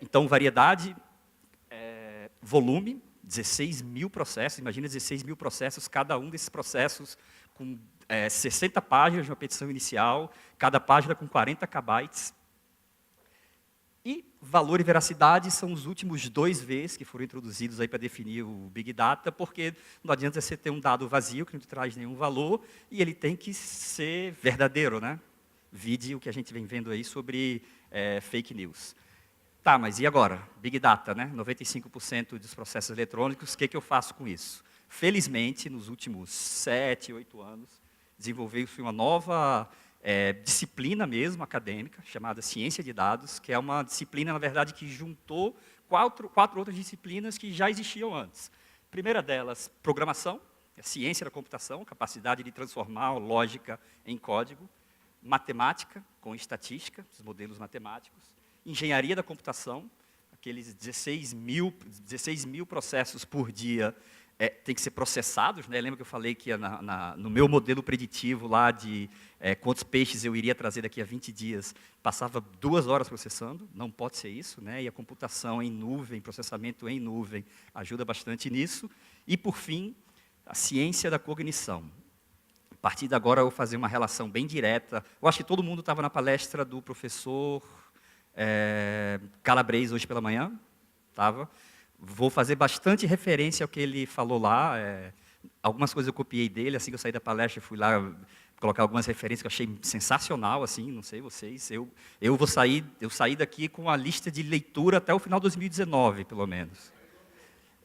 Então, variedade, volume, 16 mil processos. Imagina 16 mil processos, cada um desses processos com 60 páginas de uma petição inicial, cada página com 40 KB. E valor e veracidade são os últimos 2 Vs que foram introduzidos aí para definir o Big Data, porque não adianta você ter um dado vazio que não te traz nenhum valor, e ele tem que ser verdadeiro, né? Vide o que a gente vem vendo aí sobre fake news. Tá, mas e agora? Big Data, né? 95% dos processos eletrônicos, o que eu faço com isso? Felizmente, nos últimos 7, 8 anos, desenvolveu-se uma nova disciplina mesmo, acadêmica, chamada Ciência de Dados, que é uma disciplina, na verdade, que juntou 4 outras disciplinas que já existiam antes. A primeira delas, programação, a ciência da computação, capacidade de transformar a lógica em código. Matemática, com estatística, os modelos matemáticos. Engenharia da computação, aqueles 16 mil processos por dia tem que ser processados, né? Lembra que eu falei que no meu modelo preditivo lá de quantos peixes eu iria trazer daqui a 20 dias, passava 2 horas processando, não pode ser isso, né? E a computação em nuvem, processamento em nuvem, ajuda bastante nisso. E, por fim, a ciência da cognição. A partir de agora, eu vou fazer uma relação bem direta. Eu acho que todo mundo estava na palestra do professor Calabrese hoje pela manhã, estava. Vou fazer bastante referência ao que ele falou lá. Algumas coisas eu copiei dele, assim que eu saí da palestra, fui lá colocar algumas referências que eu achei sensacional, assim, não sei vocês. Eu saí daqui com a lista de leitura até o final de 2019, pelo menos.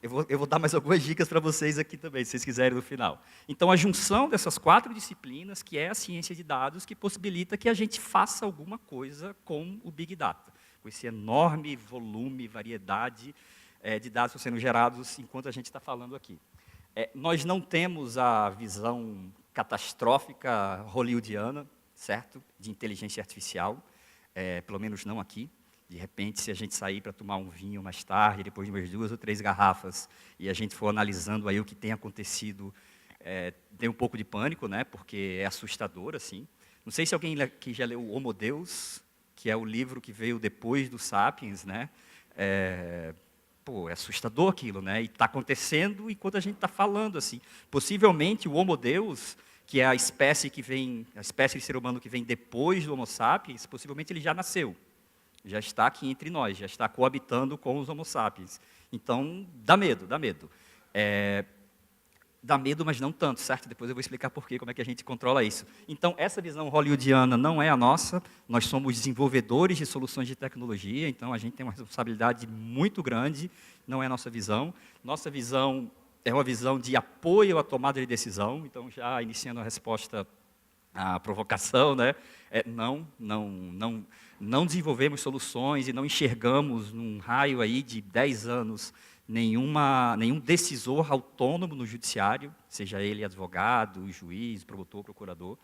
Eu vou dar mais algumas dicas para vocês aqui também, se vocês quiserem no final. Então, a junção dessas 4 disciplinas, que é a ciência de dados, que possibilita que a gente faça alguma coisa com o Big Data, com esse enorme volume, variedade de dados sendo gerados enquanto a gente está falando aqui. Nós não temos a visão catastrófica hollywoodiana, certo? De inteligência artificial, pelo menos não aqui. De repente, se a gente sair para tomar um vinho mais tarde, depois de umas 2 ou 3 garrafas, e a gente for analisando aí o que tem acontecido, tem um pouco de pânico, né? Porque é assustador, assim. Não sei se alguém aqui já leu Homo Deus, que é o livro que veio depois do Sapiens, né? É assustador aquilo, né? E está acontecendo enquanto a gente está falando, assim. Possivelmente o Homo Deus, que é a espécie de ser humano que vem depois do Homo sapiens, possivelmente ele já nasceu, já está aqui entre nós, já está coabitando com os Homo sapiens. Então, dá medo, dá medo. Dá medo, mas não tanto, certo? Depois eu vou explicar por quê, como é que a gente controla isso. Então, essa visão hollywoodiana não é a nossa, nós somos desenvolvedores de soluções de tecnologia, então a gente tem uma responsabilidade muito grande, não é a nossa visão. Nossa visão é uma visão de apoio à tomada de decisão, então já iniciando a resposta à provocação, né? Não desenvolvemos soluções e não enxergamos num raio aí de 10 anos nenhum decisor autônomo no judiciário, seja ele advogado, juiz, promotor, procurador.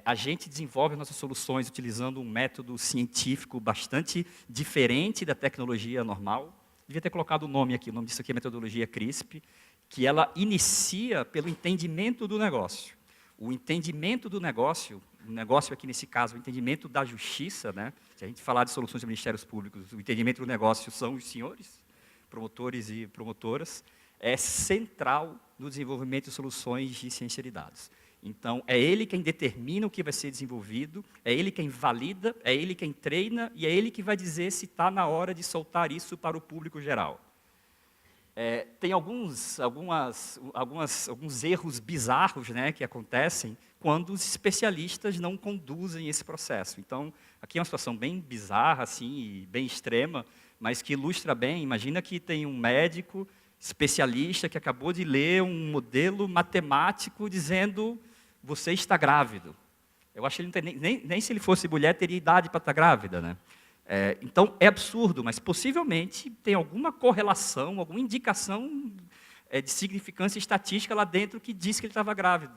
A gente desenvolve nossas soluções utilizando um método científico bastante diferente da tecnologia normal. Devia ter colocado o nome aqui, o nome disso aqui é metodologia CRISP, que ela inicia pelo entendimento do negócio. O entendimento do negócio, o negócio aqui nesse caso, o entendimento da justiça, né? Se a gente falar de soluções de ministérios públicos, o entendimento do negócio são os senhores, promotores e promotoras, é central no desenvolvimento de soluções de ciência de dados. Então, é ele quem determina o que vai ser desenvolvido, é ele quem valida, é ele quem treina, e é ele que vai dizer se está na hora de soltar isso para o público geral. Tem alguns erros bizarros, né, que acontecem quando os especialistas não conduzem esse processo. Então, aqui é uma situação bem bizarra, assim, e bem extrema, mas que ilustra bem. Imagina que tem um médico especialista que acabou de ler um modelo matemático dizendo você está grávido. Eu acho que ele não tem, nem se ele fosse mulher teria idade para estar grávida, né? Então, é absurdo, mas possivelmente tem alguma correlação, alguma indicação de significância estatística lá dentro que diz que ele estava grávido.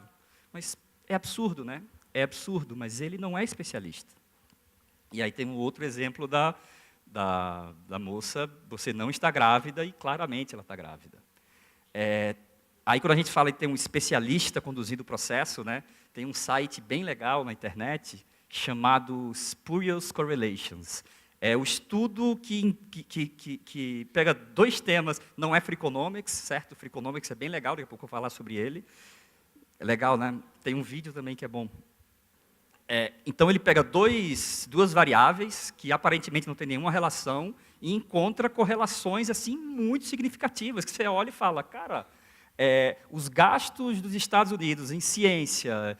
Mas é absurdo, né? É absurdo, mas ele não é especialista. E aí tem um outro exemplo da moça, você não está grávida, e claramente ela está grávida. Aí quando a gente fala que tem um especialista conduzindo o processo, né, tem um site bem legal na internet chamado Spurious Correlations. É o estudo que pega dois temas, não é Freakonomics, certo? Freakonomics é bem legal, daqui a pouco eu vou falar sobre ele. É legal, né? Tem um vídeo também que é bom. Então ele pega duas variáveis que aparentemente não tem nenhuma relação e encontra correlações assim muito significativas, que você olha e fala, cara, os gastos dos Estados Unidos em ciência,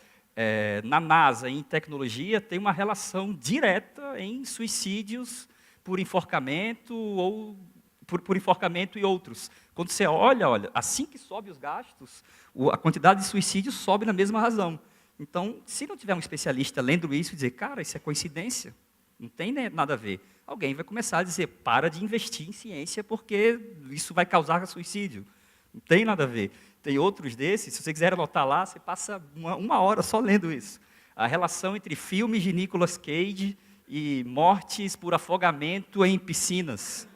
na NASA, em tecnologia, tem uma relação direta em suicídios por enforcamento ou por enforcamento e outros. Quando você olha, assim que sobe os gastos, a quantidade de suicídios sobe na mesma razão. Então, se não tiver um especialista lendo isso e dizer, cara, isso é coincidência, não tem nada a ver, alguém vai começar a dizer, para de investir em ciência porque isso vai causar suicídio. Não tem nada a ver. Tem outros desses, se você quiser anotar lá, você passa uma hora só lendo isso. A relação entre filmes de Nicolas Cage e mortes por afogamento em piscinas.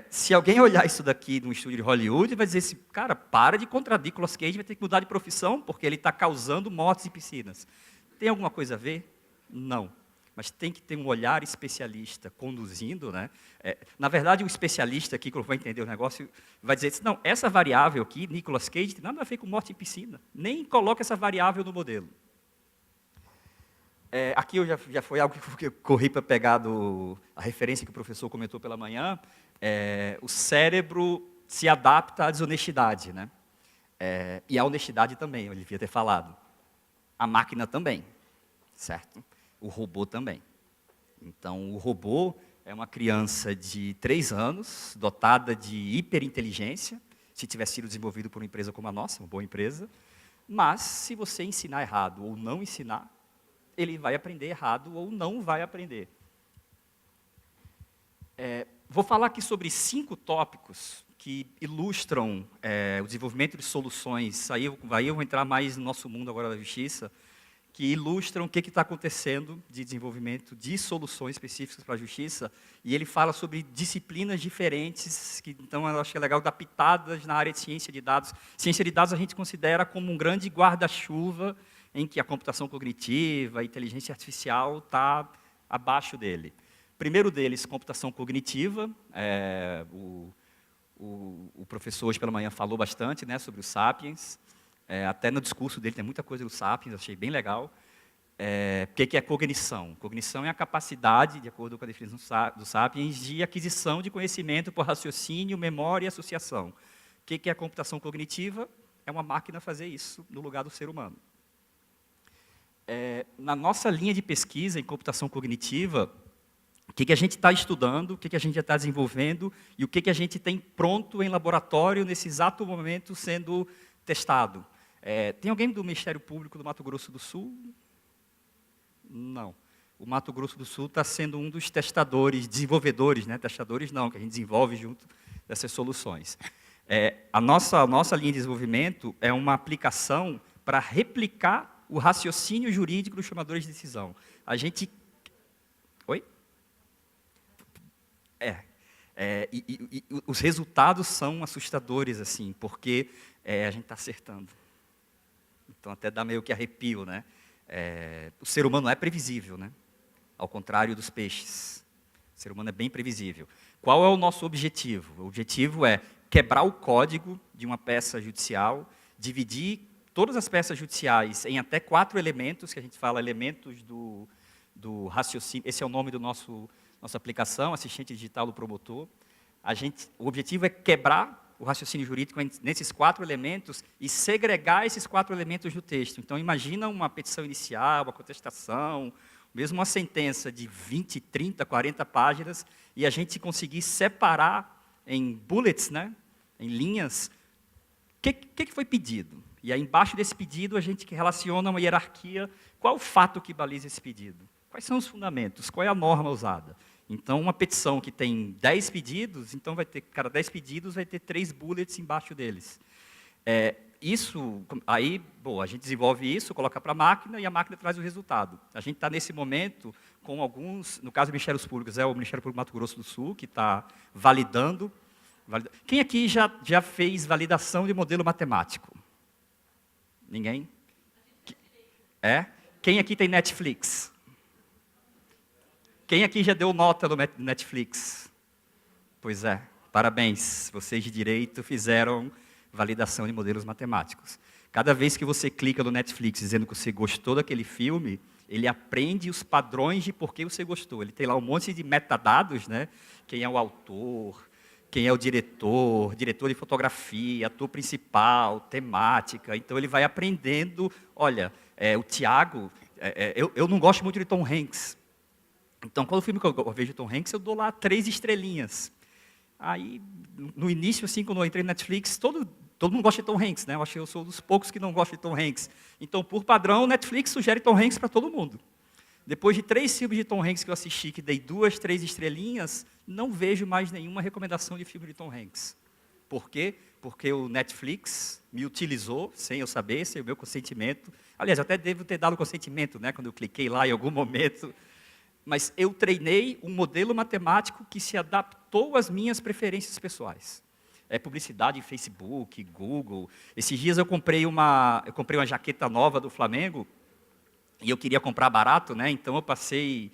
Se alguém olhar isso daqui num estúdio de Hollywood, vai dizer assim, cara, para de contradizer Nicolas Cage, vai ter que mudar de profissão, porque ele está causando mortes em piscinas. Tem alguma coisa a ver? Não. Mas tem que ter um olhar especialista conduzindo, né? Na verdade, o especialista aqui, quando vai entender o negócio, vai dizer assim, não, essa variável aqui, Nicolas Cage, tem nada a ver com morte em piscina. Nem coloca essa variável no modelo. Aqui já foi algo que eu corri para pegar a referência que o professor comentou pela manhã. O cérebro se adapta à desonestidade, né? E à honestidade também, eu devia ter falado. A máquina também, certo? O robô também. Então, o robô é uma criança de 3 anos, dotada de hiperinteligência, se tivesse sido desenvolvido por uma empresa como a nossa, uma boa empresa, mas se você ensinar errado ou não ensinar, ele vai aprender errado ou não vai aprender. Vou falar aqui sobre 5 tópicos que ilustram o desenvolvimento de soluções, aí eu vou entrar mais no nosso mundo agora da justiça, que ilustram o que está acontecendo de desenvolvimento de soluções específicas para a justiça, e ele fala sobre disciplinas diferentes, então eu acho que é legal dar pitadas na área de ciência de dados. Ciência de dados a gente considera como um grande guarda-chuva em que a computação cognitiva, a inteligência artificial está abaixo dele. Primeiro deles, computação cognitiva. O professor hoje pela manhã falou bastante, né, sobre o Sapiens. Até no discurso dele tem muita coisa do Sapiens, achei bem legal. O que é cognição? Cognição é a capacidade, de acordo com a definição do Sapiens, de aquisição de conhecimento por raciocínio, memória e associação. O que é a computação cognitiva? É uma máquina fazer isso no lugar do ser humano. Na nossa linha de pesquisa em computação cognitiva, o que a gente está estudando, o que a gente já está desenvolvendo e o que a gente tem pronto em laboratório nesse exato momento sendo testado. Tem alguém do Ministério Público do Mato Grosso do Sul? Não. O Mato Grosso do Sul está sendo um dos testadores, desenvolvedores, né? Testadores não, que a gente desenvolve junto dessas soluções. A nossa linha de desenvolvimento é uma aplicação para replicar o raciocínio jurídico dos tomadores de decisão. A gente... Oi? E os resultados são assustadores, assim, porque a gente está acertando. Então, até dá meio que arrepio, né? O ser humano é previsível, né? Ao contrário dos peixes. O ser humano é bem previsível. Qual é o nosso objetivo? O objetivo é quebrar o código de uma peça judicial, dividir todas as peças judiciais em até 4 elementos, que a gente fala elementos do raciocínio. Esse é o nome do nossa aplicação, assistente digital do promotor. O objetivo é quebrar o raciocínio jurídico nesses 4 elementos e segregar esses 4 elementos do texto. Então, imagina uma petição inicial, uma contestação, mesmo uma sentença de 20, 30, 40 páginas, e a gente conseguir separar em bullets, né, em linhas, o que foi pedido. E aí, embaixo desse pedido, a gente relaciona uma hierarquia. Qual o fato que baliza esse pedido? Quais são os fundamentos? Qual é a norma usada? Então, uma petição que tem 10 pedidos, então cada 10 pedidos vai ter 3 bullets embaixo deles. Aí, a gente desenvolve isso, coloca para a máquina e a máquina traz o resultado. A gente está nesse momento com alguns, no caso do Ministérios Públicos, é o Ministério Público do Mato Grosso do Sul, que está validando. Quem aqui já fez validação de modelo matemático? Ninguém? Quem aqui tem Netflix? Quem aqui já deu nota no Netflix? Pois é, parabéns, vocês de direito fizeram validação de modelos matemáticos. Cada vez que você clica no Netflix dizendo que você gostou daquele filme, ele aprende os padrões de por que você gostou. Ele tem lá um monte de metadados, né? Quem é o autor, quem é o diretor de fotografia, ator principal, temática. Então, ele vai aprendendo. Olha, o Tiago, eu não gosto muito de Tom Hanks. Então, quando o filme que eu vejo Tom Hanks, eu dou lá 3 estrelinhas. Aí, no início, assim, quando eu entrei no Netflix, todo mundo gosta de Tom Hanks, né? Eu acho que eu sou dos poucos que não gostam de Tom Hanks. Então, por padrão, o Netflix sugere Tom Hanks para todo mundo. Depois de 3 filmes de Tom Hanks que eu assisti, que dei 2, 3 estrelinhas, não vejo mais nenhuma recomendação de filme de Tom Hanks. Por quê? Porque o Netflix me utilizou, sem eu saber, sem o meu consentimento. Aliás, eu até devo ter dado consentimento, né? Quando eu cliquei lá em algum momento. Mas eu treinei um modelo matemático que se adaptou às minhas preferências pessoais. Publicidade em Facebook, Google. Esses dias eu comprei uma jaqueta nova do Flamengo, e eu queria comprar barato, né? Então eu passei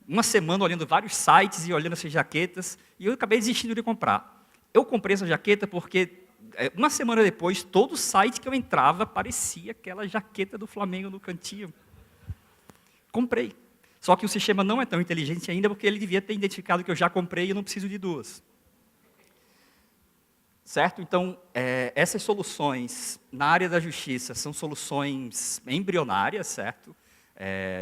uma semana olhando vários sites e olhando essas jaquetas, e eu acabei desistindo de comprar. Eu comprei essa jaqueta porque, uma semana depois, todo site que eu entrava parecia aquela jaqueta do Flamengo no cantinho. Comprei. Só que o sistema não é tão inteligente ainda, porque ele devia ter identificado que eu já comprei e eu não preciso de 2. Certo? Então, essas soluções na área da justiça são soluções embrionárias, certo?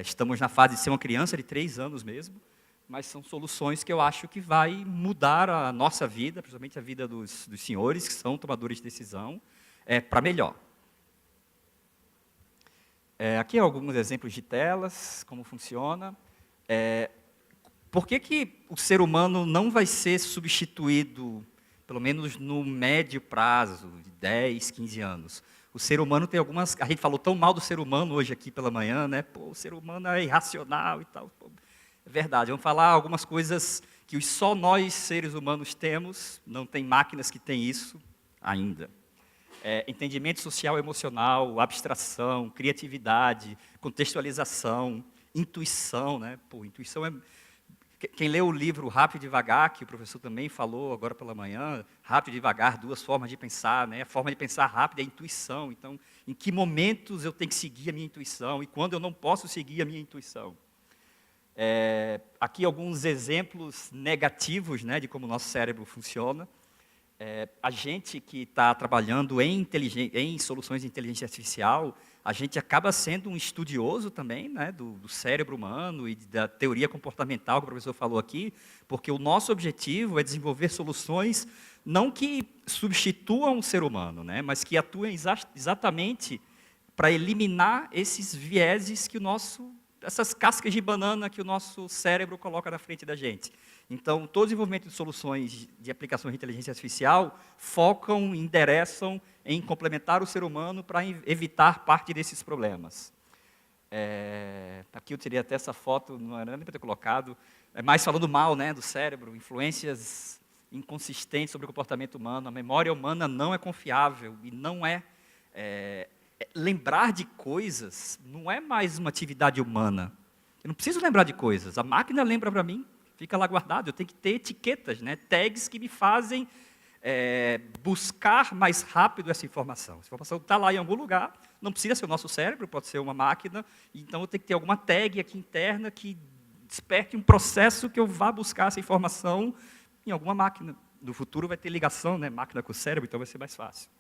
Estamos na fase de ser uma criança de 3 anos mesmo, mas são soluções que eu acho que vai mudar a nossa vida, principalmente a vida dos senhores, que são tomadores de decisão, para melhor. Aqui alguns exemplos de telas, como funciona. Por que o ser humano não vai ser substituído, pelo menos no médio prazo, de 10, 15 anos? O ser humano tem algumas... A gente falou tão mal do ser humano hoje aqui pela manhã, né? Pô, o ser humano é irracional e tal. Pô, é verdade, vamos falar algumas coisas que só nós, seres humanos, temos. Não tem máquinas que têm isso ainda. Entendimento social e emocional, abstração, criatividade, contextualização, intuição, né? Pô, intuição é... Quem lê o livro Rápido e Devagar, que o professor também falou agora pela manhã, rápido e devagar, 2 formas de pensar, né? A forma de pensar rápida é a intuição. Então, em que momentos eu tenho que seguir a minha intuição e quando eu não posso seguir a minha intuição? Aqui alguns exemplos negativos, né, de como o nosso cérebro funciona. A gente que está trabalhando em soluções de inteligência artificial, a gente acaba sendo um estudioso também, né, do cérebro humano e da teoria comportamental que o professor falou aqui, porque o nosso objetivo é desenvolver soluções não que substituam o ser humano, né, mas que atuem exatamente para eliminar esses vieses que essas cascas de banana que o nosso cérebro coloca na frente da gente. Então, todo o desenvolvimento de soluções de aplicações de inteligência artificial endereçam em complementar o ser humano para evitar parte desses problemas. Aqui eu tirei até essa foto, não era nem para ter colocado, é mais falando mal, né, do cérebro, influências inconsistentes sobre o comportamento humano. A memória humana não é confiável e não lembrar de coisas não é mais uma atividade humana. Eu não preciso lembrar de coisas, a máquina lembra para mim, fica lá guardado. Eu tenho que ter etiquetas, né, tags que me fazem buscar mais rápido essa informação. Essa informação está lá em algum lugar, não precisa ser o nosso cérebro, pode ser uma máquina, então eu tenho que ter alguma tag aqui interna que desperte um processo que eu vá buscar essa informação em alguma máquina. No futuro vai ter ligação, né, máquina com o cérebro, então vai ser mais fácil.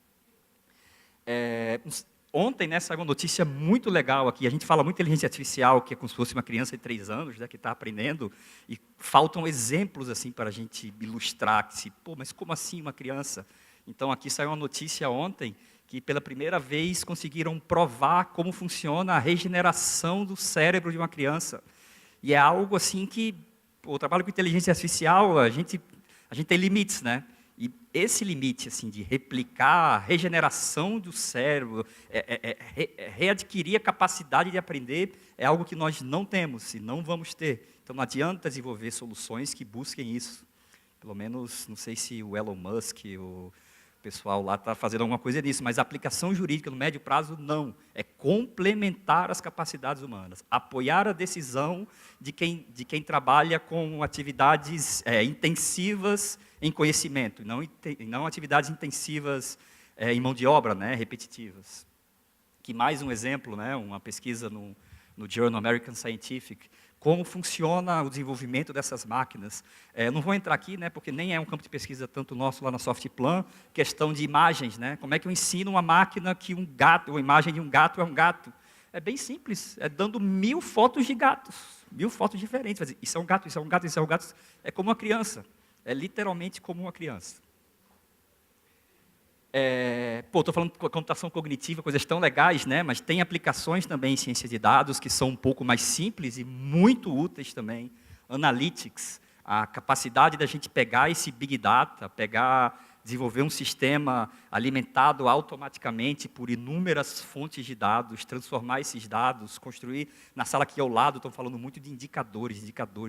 Ontem, né, saiu uma notícia muito legal aqui. A gente fala muito de inteligência artificial, que é como se fosse uma criança de 3 anos, né, que está aprendendo, e faltam exemplos assim para a gente ilustrar. Mas como assim uma criança? Então, aqui saiu uma notícia ontem que, pela primeira vez, conseguiram provar como funciona a regeneração do cérebro de uma criança. E é algo assim que, o trabalho com inteligência artificial, a gente tem limites, né? E esse limite assim, de replicar a regeneração do cérebro, readquirir a capacidade de aprender, é algo que nós não temos e não vamos ter. Então, não adianta desenvolver soluções que busquem isso. Pelo menos, não sei se o Elon Musk, o pessoal lá está fazendo alguma coisa nisso, mas a aplicação jurídica no médio prazo, não. É complementar as capacidades humanas, apoiar a decisão de quem trabalha com atividades intensivas em conhecimento, e não atividades intensivas em mão de obra, né, repetitivas. Que mais um exemplo, né, uma pesquisa no Journal American Scientific, como funciona o desenvolvimento dessas máquinas. Não vou entrar aqui, né, porque nem é um campo de pesquisa tanto nosso lá na Softplan, questão de imagens, né, como é que eu ensino uma máquina que uma imagem de um gato é um gato? É bem simples, dando 1000 fotos de gatos, 1000 fotos diferentes. Isso é um gato, isso é um gato, isso é um gato. É como uma criança, é literalmente como uma criança. Estou falando de computação cognitiva, coisas tão legais, né? Mas tem aplicações também em ciência de dados que são um pouco mais simples e muito úteis também. Analytics, a capacidade da gente pegar esse Big Data, desenvolver um sistema alimentado automaticamente por inúmeras fontes de dados, transformar esses dados, construir. Na sala aqui ao lado, estão falando muito de indicadores,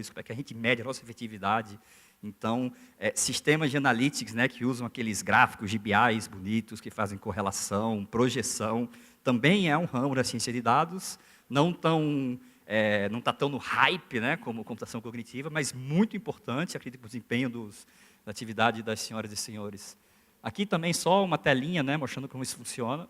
como é que a gente mede a nossa efetividade. Então, sistemas de analytics, né, que usam aqueles gráficos GBIs bonitos, que fazem correlação, projeção, também é um ramo da ciência de dados, não está tão no hype, né, como computação cognitiva, mas muito importante, acredito, para o desempenho da atividade das senhoras e senhores. Aqui também só uma telinha, né, mostrando como isso funciona.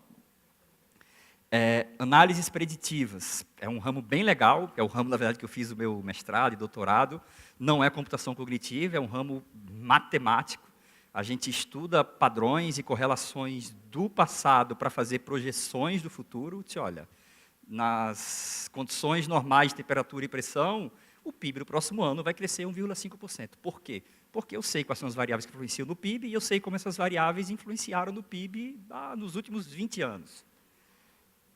Análises preditivas, é um ramo bem legal, é o ramo, na verdade, que eu fiz o meu mestrado e doutorado. Não é computação cognitiva, é um ramo matemático. A gente estuda padrões e correlações do passado para fazer projeções do futuro. Olha, nas condições normais de temperatura e pressão, o PIB do próximo ano vai crescer 1,5%. Por quê? Porque eu sei quais são as variáveis que influenciam no PIB e eu sei como essas variáveis influenciaram no PIB nos últimos 20 anos.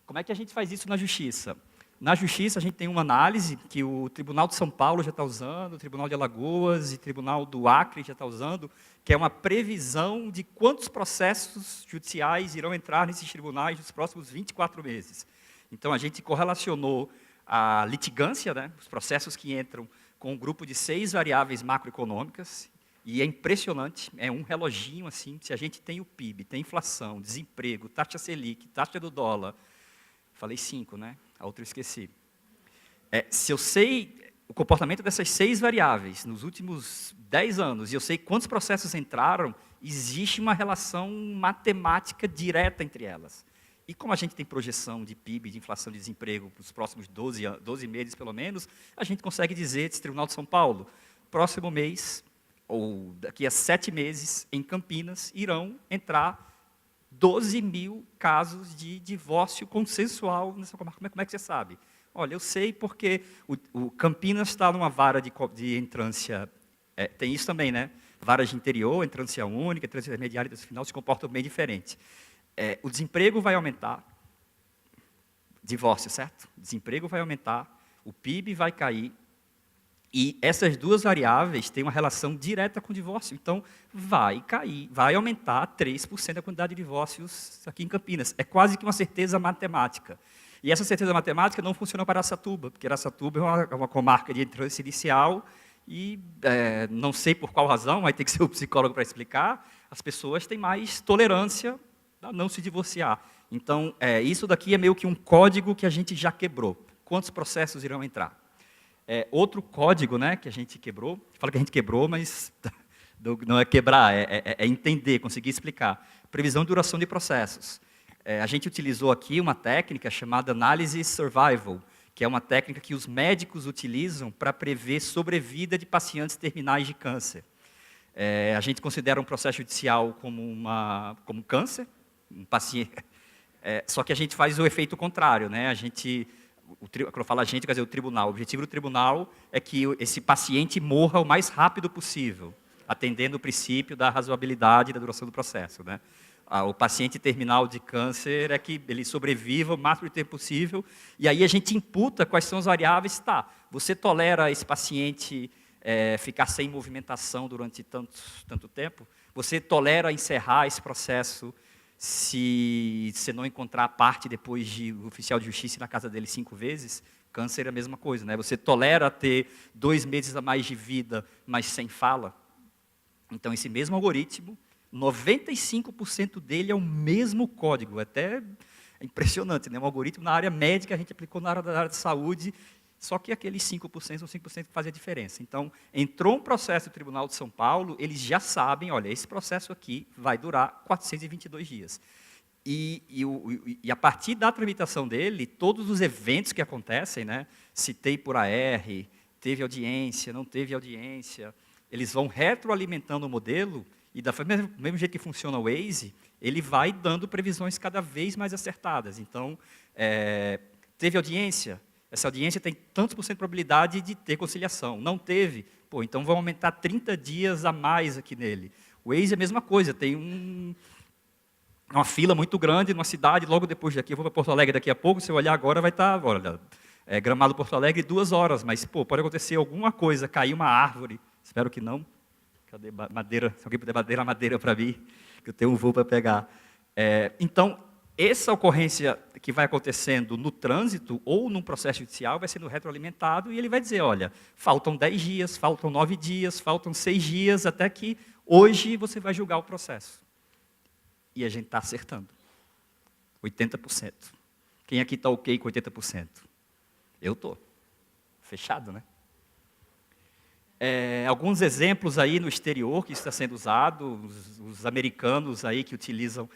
Como é que a gente faz isso na Justiça? Na Justiça, a gente tem uma análise que o Tribunal de São Paulo já está usando, o Tribunal de Alagoas e o Tribunal do Acre já está usando, que é uma previsão de quantos processos judiciais irão entrar nesses tribunais nos próximos 24 meses. Então, a gente correlacionou a litigância, né, os processos que entram, com um grupo de 6 variáveis macroeconômicas, e é impressionante, é um reloginho assim, se a gente tem o PIB, tem inflação, desemprego, taxa Selic, taxa do dólar. Falei 5, né? A outra eu esqueci. Se eu sei o comportamento dessas 6 variáveis nos últimos 10 anos, e eu sei quantos processos entraram, existe uma relação matemática direta entre elas. E como a gente tem projeção de PIB, de inflação, de desemprego para os próximos 12 meses, pelo menos, a gente consegue dizer, esse Tribunal de São Paulo, próximo mês, ou daqui a 7 meses, em Campinas, irão entrar 12 mil casos de divórcio consensual nessa comarca. Como é que você sabe? Olha, eu sei porque o Campinas está numa vara de entrância, tem isso também, né? Varas de interior, entrância única, entrância intermediária e entrância final se comportam bem diferente. O desemprego vai aumentar, divórcio, certo? O desemprego vai aumentar, o PIB vai cair, e essas 2 variáveis têm uma relação direta com o divórcio. Então, vai cair, vai aumentar 3% a quantidade de divórcios aqui em Campinas. É quase que uma certeza matemática. E essa certeza matemática não funciona para Araçatuba, porque Araçatuba é uma comarca de entrância inicial e, não sei por qual razão, vai ter que ser o psicólogo para explicar, as pessoas têm mais tolerância a não se divorciar. Então, isso daqui é meio que um código que a gente já quebrou. Quantos processos irão entrar? Outro código, né, que a gente quebrou, fala que a gente quebrou, mas não é quebrar, é entender, conseguir explicar. Previsão de duração de processos. A gente utilizou aqui uma técnica chamada análise survival, que é uma técnica que os médicos utilizam para prever sobrevida de pacientes terminais de câncer. A gente considera um processo judicial como câncer, um paciente, só que a gente faz o efeito contrário, né? Quando eu falo a gente, quer dizer o tribunal. O objetivo do tribunal é que esse paciente morra o mais rápido possível, atendendo o princípio da razoabilidade e da duração do processo, né? O paciente terminal de câncer é que ele sobreviva o máximo de tempo possível, e aí a gente imputa quais são as variáveis. Tá, você tolera esse paciente ficar sem movimentação durante tanto tempo? Você tolera encerrar esse processo se você não encontrar a parte depois de o oficial de justiça ir na casa dele 5 vezes? Câncer é a mesma coisa, né? Você tolera ter 2 meses a mais de vida, mas sem fala? Então, esse mesmo algoritmo, 95% dele é o mesmo código, até impressionante, né? Um algoritmo na área médica, a gente aplicou na área de saúde, só que aqueles 5% são 5% que fazem a diferença. Então, entrou um processo do Tribunal de São Paulo, eles já sabem, olha, esse processo aqui vai durar 422 dias. E a partir da tramitação dele, todos os eventos que acontecem, né? Citei por AR, teve audiência, não teve audiência, eles vão retroalimentando o modelo, e do mesmo jeito que funciona o Waze, ele vai dando previsões cada vez mais acertadas. Então, teve audiência, essa audiência tem tantos por cento de probabilidade de ter conciliação. Não teve, então vão aumentar 30 dias a mais aqui nele. O Waze é a mesma coisa, tem uma fila muito grande numa cidade, logo depois daqui, eu vou para Porto Alegre daqui a pouco, se eu olhar agora, vai estar, Gramado Porto Alegre, 2 horas, mas, pode acontecer alguma coisa, cair uma árvore, espero que não. Cadê madeira? Se alguém puder bater a madeira para mim, que eu tenho um voo para pegar. Então, essa ocorrência que vai acontecendo no trânsito ou num processo judicial vai sendo retroalimentado e ele vai dizer, olha, faltam 10 dias, faltam 9 dias, faltam 6 dias, até que hoje você vai julgar o processo. E a gente está acertando. 80%. Quem aqui está ok com 80%? Eu estou. Fechado, né? Alguns exemplos aí no exterior que isso está sendo usado, os americanos aí que utilizam,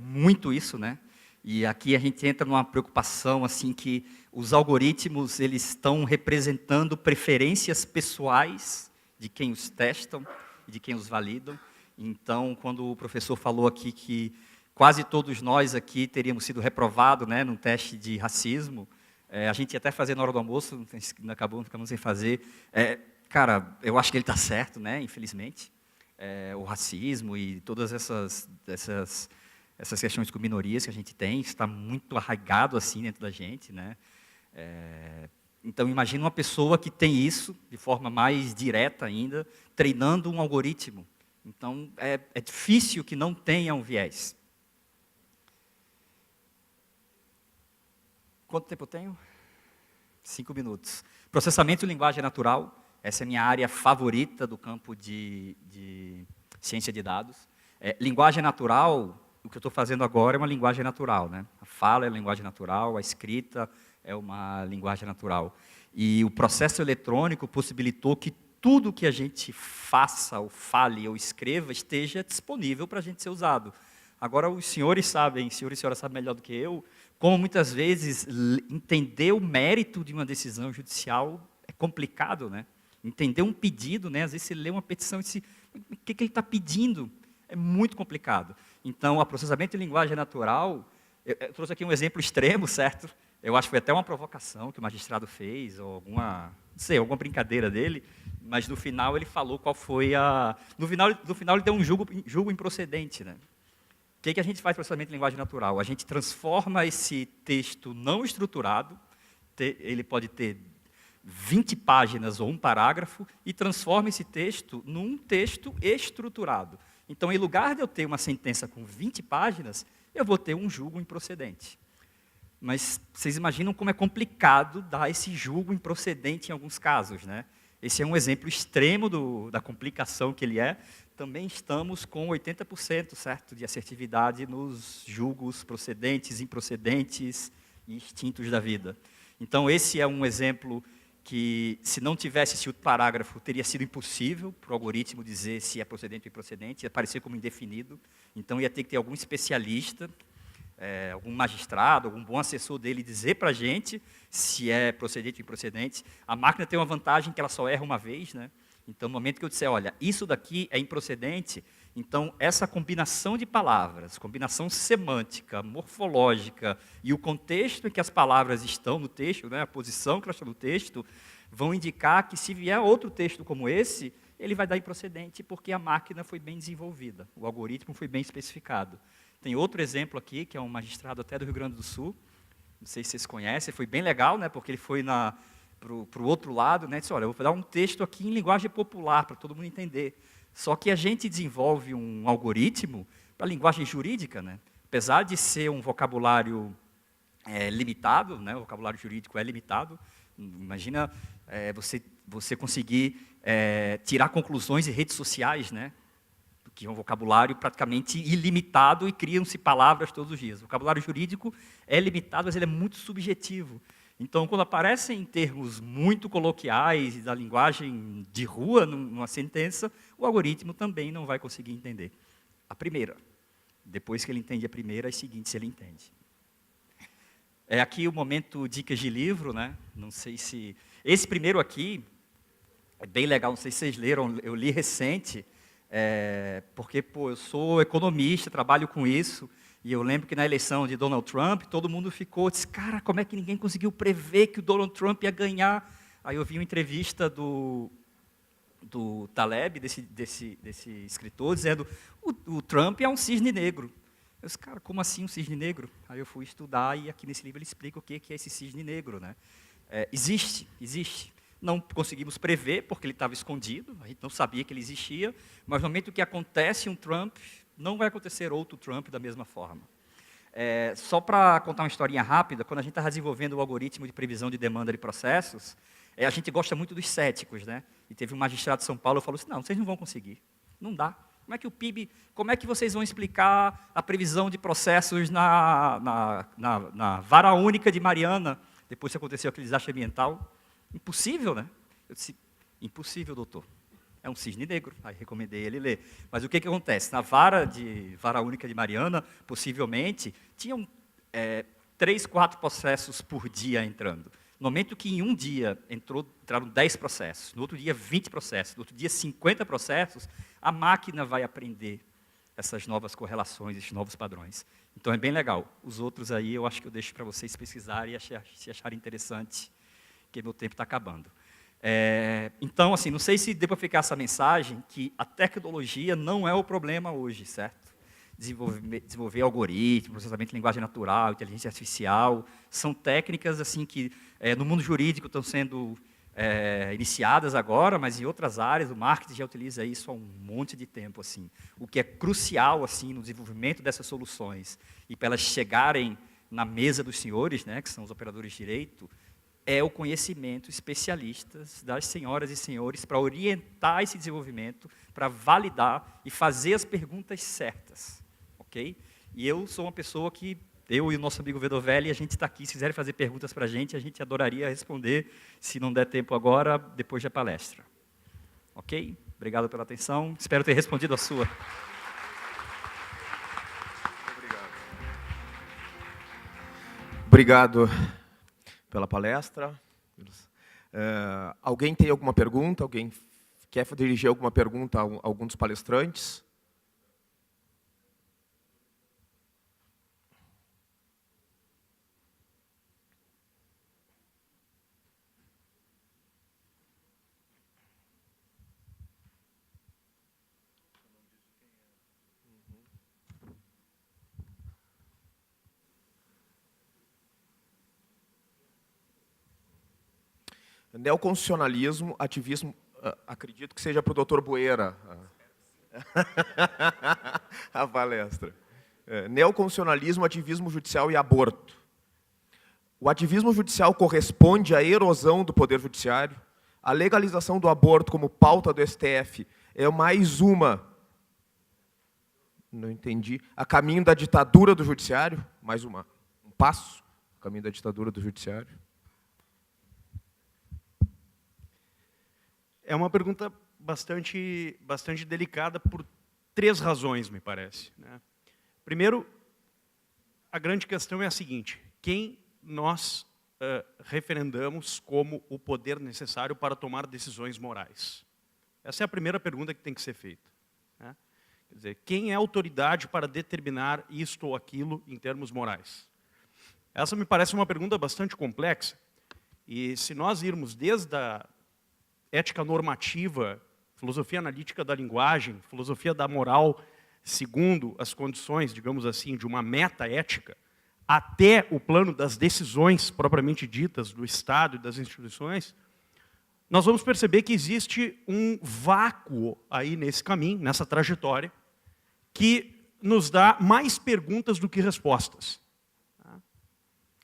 muito isso, né? E aqui a gente entra numa preocupação assim que os algoritmos eles estão representando preferências pessoais de quem os testam e de quem os validam. Então, quando o professor falou aqui que quase todos nós aqui teríamos sido reprovados, né, num teste de racismo, a gente ia até fazer na hora do almoço, ficamos sem fazer. Cara, eu acho que ele está certo, né? Infelizmente. O racismo e todas essas questões com minorias que a gente tem, está muito arraigado assim dentro da gente, né? Então, imagina uma pessoa que tem isso, de forma mais direta ainda, treinando um algoritmo. Então, é difícil que não tenha um viés. Quanto tempo eu tenho? 5 minutos. Processamento de linguagem natural. Essa é a minha área favorita do campo de ciência de dados. Linguagem natural, o que eu estou fazendo agora é uma linguagem natural, né? A fala é uma linguagem natural, a escrita é uma linguagem natural. E o processo eletrônico possibilitou que tudo que a gente faça, ou fale, ou escreva, esteja disponível para a gente ser usado. Agora, os senhores sabem, senhores e senhoras sabem melhor do que eu, como muitas vezes entender o mérito de uma decisão judicial é complicado, né? Entender um pedido, né? Às vezes você lê uma petição e diz, o que ele está pedindo? É muito complicado. Então, o processamento de linguagem natural, eu trouxe aqui um exemplo extremo, certo? Eu acho que foi até uma provocação que o magistrado fez, ou alguma brincadeira dele, mas no final ele falou qual foi a... No final ele deu um julgo improcedente, né? O que a gente faz com o processamento de linguagem natural? A gente transforma esse texto não estruturado, ele pode ter 20 páginas ou um parágrafo, e transforma esse texto num texto estruturado. Então, em lugar de eu ter uma sentença com 20 páginas, eu vou ter um julgo improcedente. Mas vocês imaginam como é complicado dar esse julgo improcedente em alguns casos, né? Esse é um exemplo extremo da complicação que ele é. Também estamos com 80%, certo, de assertividade nos julgos procedentes, improcedentes e extintos da vida. Então, esse é um exemplo que, se não tivesse esse outro parágrafo, teria sido impossível para o algoritmo dizer se é procedente ou improcedente, ia aparecer como indefinido. Então, ia ter que ter algum especialista, algum magistrado, algum bom assessor dele dizer para a gente se é procedente ou improcedente. A máquina tem uma vantagem que ela só erra uma vez, né? Então, no momento que eu disser, olha, isso daqui é improcedente, então essa combinação de palavras, combinação semântica, morfológica e o contexto em que as palavras estão no texto, né, a posição que elas estão no texto, vão indicar que se vier outro texto como esse, ele vai dar improcedente porque a máquina foi bem desenvolvida, o algoritmo foi bem especificado. Tem outro exemplo aqui, que é um magistrado até do Rio Grande do Sul, não sei se vocês conhecem, foi bem legal, né, porque ele foi para o outro lado, né, disse, olha, eu vou dar um texto aqui em linguagem popular, para todo mundo entender. Só que a gente desenvolve um algoritmo para a linguagem jurídica, né? Apesar de ser um vocabulário limitado, né, o vocabulário jurídico é limitado, imagina você conseguir tirar conclusões em redes sociais, né, que é um vocabulário praticamente ilimitado e criam-se palavras todos os dias. O vocabulário jurídico é limitado, mas ele é muito subjetivo. Então, quando aparecem termos muito coloquiais da linguagem de rua numa sentença, o algoritmo também não vai conseguir entender a primeira. Depois que ele entende a primeira, as seguintes ele entende. É aqui o momento dicas de livro, né? Não sei se... Esse primeiro aqui é bem legal, não sei se vocês leram, eu li recente, porque eu sou economista, trabalho com isso, e eu lembro que na eleição de Donald Trump, todo mundo disse, cara, como é que ninguém conseguiu prever que o Donald Trump ia ganhar? Aí eu vi uma entrevista do Taleb, desse escritor, dizendo, o Trump é um cisne negro. Eu disse, cara, como assim um cisne negro? Aí eu fui estudar, e aqui nesse livro ele explica o que é esse cisne negro, né? Existe. Não conseguimos prever, porque ele estava escondido, a gente não sabia que ele existia, mas no momento que acontece um Trump, não vai acontecer outro Trump da mesma forma. Só para contar uma historinha rápida, quando a gente estava desenvolvendo o algoritmo de previsão de demanda de processos, a gente gosta muito dos céticos, né? E teve um magistrado de São Paulo que falou assim, não, vocês não vão conseguir, não dá. Como é que o PIB, como é que vocês vão explicar a previsão de processos na vara única de Mariana, depois que aconteceu aquele desastre ambiental? Impossível, né? Eu disse, impossível, doutor. É um cisne negro, aí recomendei ele ler. Mas o que acontece? Na vara única de Mariana, possivelmente, tinham 3, 4 processos por dia entrando. No momento que em um dia entraram 10 processos, no outro dia 20 processos, no outro dia 50 processos, a máquina vai aprender essas novas correlações, esses novos padrões. Então é bem legal. Os outros aí eu acho que eu deixo para vocês pesquisarem e se acharem interessante, porque meu tempo está acabando. Então, assim, não sei se deu para ficar essa mensagem, que a tecnologia não é o problema hoje, certo? Desenvolver algoritmo, processamento de linguagem natural, inteligência artificial, são técnicas assim que no mundo jurídico estão sendo iniciadas agora, mas em outras áreas o marketing já utiliza isso há um monte de tempo. Assim. O que é crucial assim, no desenvolvimento dessas soluções e para elas chegarem na mesa dos senhores, né, que são os operadores de direito, é o conhecimento especialistas das senhoras e senhores para orientar esse desenvolvimento, para validar e fazer as perguntas certas, ok? E eu sou uma pessoa que, eu e o nosso amigo Vedovelli, a gente está aqui, se quiserem fazer perguntas para a gente adoraria responder, se não der tempo agora, depois da palestra. Ok? Obrigado pela atenção, espero ter respondido a sua. Obrigado pela palestra. Alguém tem alguma pergunta? Alguém quer dirigir alguma pergunta a algum dos palestrantes? Neoconstitucionalismo, ativismo, acredito que seja para o doutor Boeira. A palestra. Neoconstitucionalismo, ativismo judicial e aborto. O ativismo judicial corresponde à erosão do poder judiciário. A legalização do aborto como pauta do STF é mais uma, não entendi, a caminho da ditadura do judiciário, mais um passo, a caminho da ditadura do judiciário. É uma pergunta bastante delicada por 3 razões, me parece, né? Primeiro, a grande questão é a seguinte: quem nós referendamos como o poder necessário para tomar decisões morais? Essa é a primeira pergunta que tem que ser feita, né? Quer dizer, quem é a autoridade para determinar isto ou aquilo em termos morais? Essa me parece uma pergunta bastante complexa, e se nós irmos desde a ética normativa, filosofia analítica da linguagem, filosofia da moral, segundo as condições, digamos assim, de uma meta-ética, até o plano das decisões propriamente ditas do Estado e das instituições, nós vamos perceber que existe um vácuo aí nesse caminho, nessa trajetória, que nos dá mais perguntas do que respostas.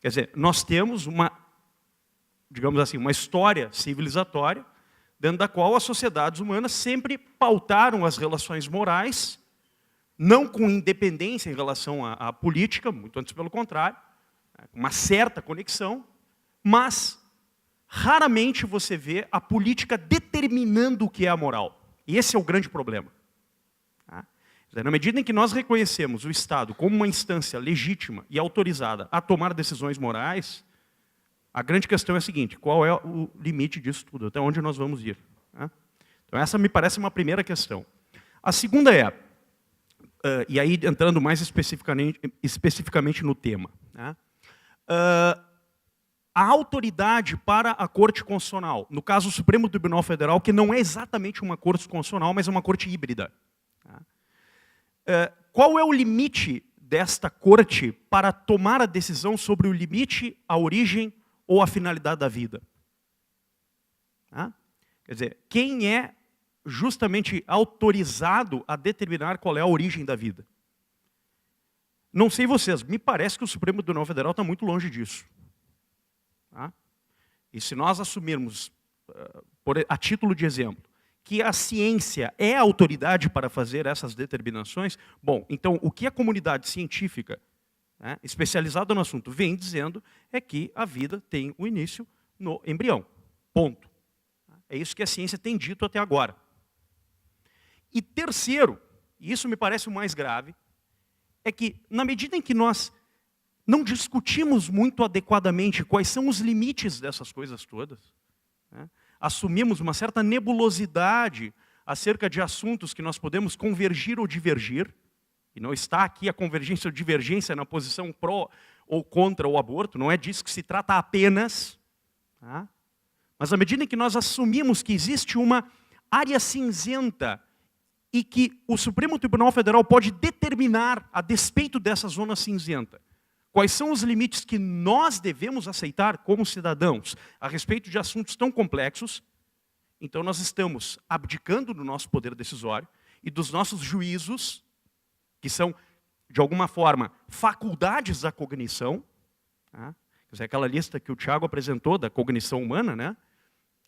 Quer dizer, nós temos uma, digamos assim, uma história civilizatória, dentro da qual as sociedades humanas sempre pautaram as relações morais, não com independência em relação à política, muito antes pelo contrário, uma certa conexão, mas raramente você vê a política determinando o que é a moral. E esse é o grande problema. Na medida em que nós reconhecemos o Estado como uma instância legítima e autorizada a tomar decisões morais, a grande questão é a seguinte: qual é o limite disso tudo? Até onde nós vamos ir? Então essa me parece uma primeira questão. A segunda é, e aí entrando mais especificamente no tema, a autoridade para a Corte Constitucional, no caso o Supremo Tribunal Federal, que não é exatamente uma Corte Constitucional, mas é uma Corte híbrida. Qual é o limite desta Corte para tomar a decisão sobre o limite, a origem ou a finalidade da vida? Quer dizer, quem é justamente autorizado a determinar qual é a origem da vida? Não sei vocês, me parece que o Supremo Tribunal Federal está muito longe disso. E se nós assumirmos, a título de exemplo, que a ciência é a autoridade para fazer essas determinações, bom, então o que a comunidade científica, especializada no assunto, vem dizendo é que a vida tem o início no embrião. Ponto. É isso que a ciência tem dito até agora. E terceiro, e isso me parece o mais grave, é que na medida em que nós não discutimos muito adequadamente quais são os limites dessas coisas todas, assumimos uma certa nebulosidade acerca de assuntos que nós podemos convergir ou divergir, e não está aqui a convergência ou divergência na posição pró ou contra o aborto, não é disso que se trata apenas, mas à medida em que nós assumimos que existe uma área cinzenta e que o Supremo Tribunal Federal pode determinar, a despeito dessa zona cinzenta, quais são os limites que nós devemos aceitar como cidadãos a respeito de assuntos tão complexos, então nós estamos abdicando do nosso poder decisório e dos nossos juízos, que são, de alguma forma, faculdades da cognição. Quer dizer, aquela lista que o Tiago apresentou da cognição humana, né?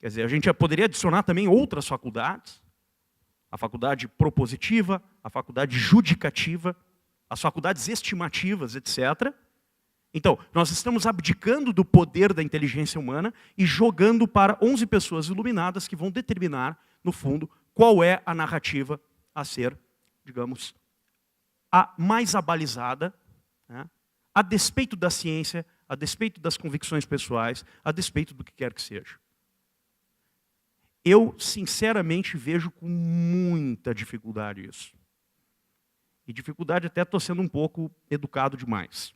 Quer dizer, a gente já poderia adicionar também outras faculdades, a faculdade propositiva, a faculdade judicativa, as faculdades estimativas, etc. Então, nós estamos abdicando do poder da inteligência humana e jogando para 11 pessoas iluminadas que vão determinar, no fundo, qual é a narrativa a ser, digamos, a mais abalizada, a despeito da ciência, a despeito das convicções pessoais, a despeito do que quer que seja. Eu, sinceramente, vejo com muita dificuldade isso. E dificuldade até estou sendo um pouco educado demais.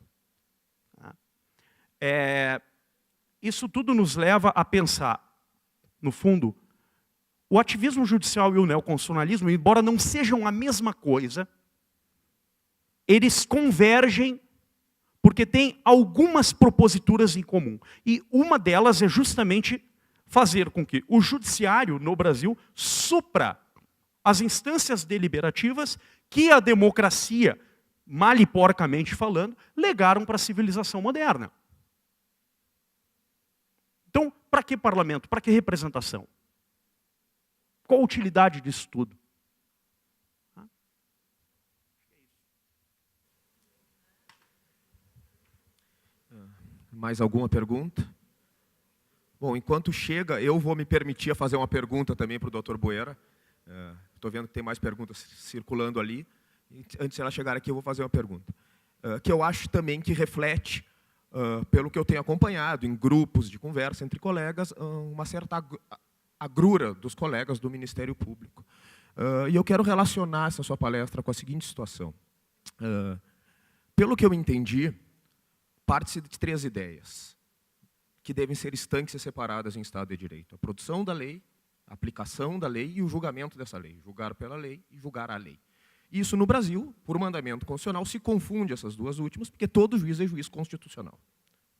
Isso tudo nos leva a pensar, no fundo, o ativismo judicial e o neoconstitucionalismo, embora não sejam a mesma coisa, eles convergem porque têm algumas proposituras em comum. E uma delas é justamente fazer com que o judiciário no Brasil supra as instâncias deliberativas que a democracia, mal e porcamente falando, legaram para a civilização moderna. Então, para que parlamento? Para que representação? Qual a utilidade disso tudo? Mais alguma pergunta? Bom, enquanto chega, eu vou me permitir a fazer uma pergunta também para o Dr. Boera. Estou vendo que tem mais perguntas circulando ali. Antes de ela chegar aqui, eu vou fazer uma pergunta. Que eu acho também que reflete, pelo que eu tenho acompanhado em grupos de conversa entre colegas, uma certa agrura dos colegas do Ministério Público. E eu quero relacionar essa sua palestra com a seguinte situação. Pelo que eu entendi, parte-se de 3 ideias, que devem ser estanques e separadas em Estado de Direito. A produção da lei, a aplicação da lei e o julgamento dessa lei. Julgar pela lei e julgar a lei. Isso, no Brasil, por mandamento constitucional, se confunde essas 2 últimas, porque todo juiz é juiz constitucional.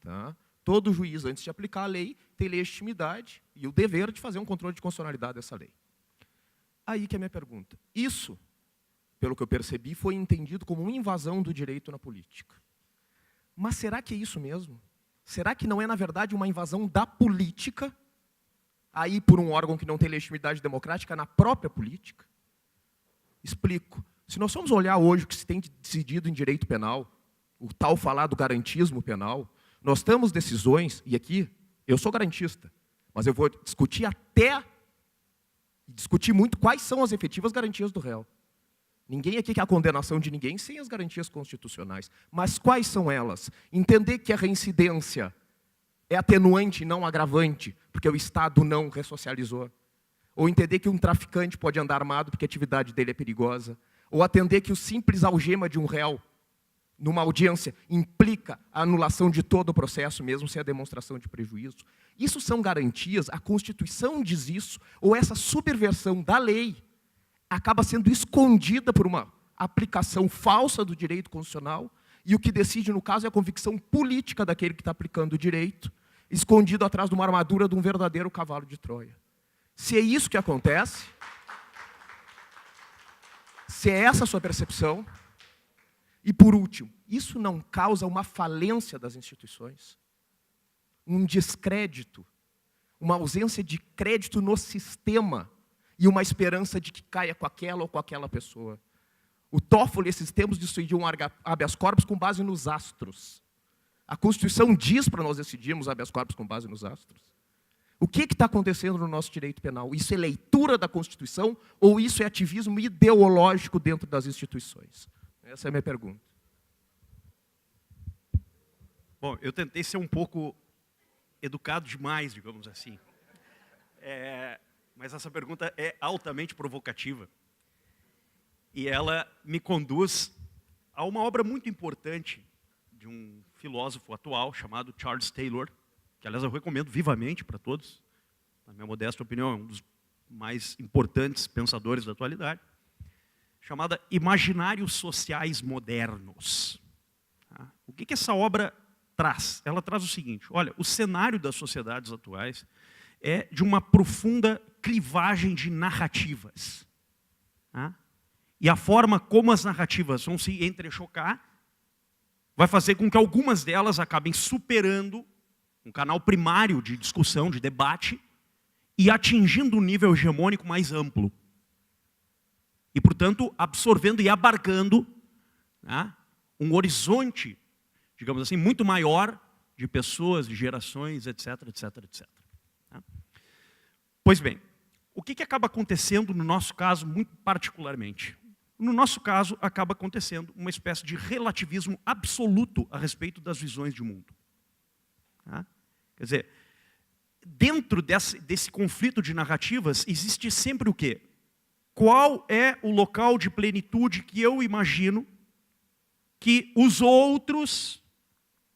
Tá? Todo juiz, antes de aplicar a lei, tem legitimidade e o dever de fazer um controle de constitucionalidade dessa lei. Aí que é a minha pergunta. Isso, pelo que eu percebi, foi entendido como uma invasão do direito na política. Mas será que é isso mesmo? Será que não é, na verdade, uma invasão da política, aí por um órgão que não tem legitimidade democrática, na própria política? Explico. Se nós formos olhar hoje o que se tem decidido em direito penal, o tal falado garantismo penal, nós temos decisões, e aqui eu sou garantista, mas eu vou discutir muito quais são as efetivas garantias do réu. Ninguém aqui quer a condenação de ninguém sem as garantias constitucionais. Mas quais são elas? Entender que a reincidência é atenuante e não agravante, porque o Estado não ressocializou. Ou entender que um traficante pode andar armado porque a atividade dele é perigosa. Ou atender que o simples algema de um réu, numa audiência, implica a anulação de todo o processo, mesmo sem a demonstração de prejuízo. Isso são garantias, a Constituição diz isso, ou essa subversão da lei acaba sendo escondida por uma aplicação falsa do direito constitucional, e o que decide, no caso, é a convicção política daquele que está aplicando o direito, escondido atrás de uma armadura de um verdadeiro cavalo de Troia. Se é isso que acontece, se é essa a sua percepção, e por último, isso não causa uma falência das instituições? Um descrédito, uma ausência de crédito no sistema, e uma esperança de que caia com aquela ou com aquela pessoa. O Toffoli, esses tempos, decidiu um habeas corpus com base nos astros. A Constituição diz para nós decidirmos habeas corpus com base nos astros. O que está acontecendo no nosso direito penal? Isso é leitura da Constituição ou isso é ativismo ideológico dentro das instituições? Essa é a minha pergunta. Bom, eu tentei ser um pouco educado demais, digamos assim. Mas essa pergunta é altamente provocativa. E ela me conduz a uma obra muito importante de um filósofo atual chamado Charles Taylor, que, aliás, eu recomendo vivamente para todos. Na minha modesta opinião, é um dos mais importantes pensadores da atualidade, chamada Imaginários Sociais Modernos. O que essa obra traz? Ela traz o seguinte: olha, o cenário das sociedades atuais é de uma profunda clivagem de narrativas. E a forma como as narrativas vão se entrechocar vai fazer com que algumas delas acabem superando um canal primário de discussão, de debate, e atingindo um nível hegemônico mais amplo. E, portanto, absorvendo e abarcando um horizonte, digamos assim, muito maior de pessoas, de gerações, etc, etc, etc. Pois bem, o que acaba acontecendo no nosso caso, muito particularmente? No nosso caso, acaba acontecendo uma espécie de relativismo absoluto a respeito das visões de mundo. Quer dizer, dentro desse conflito de narrativas, existe sempre o quê? Qual é o local de plenitude que eu imagino que os outros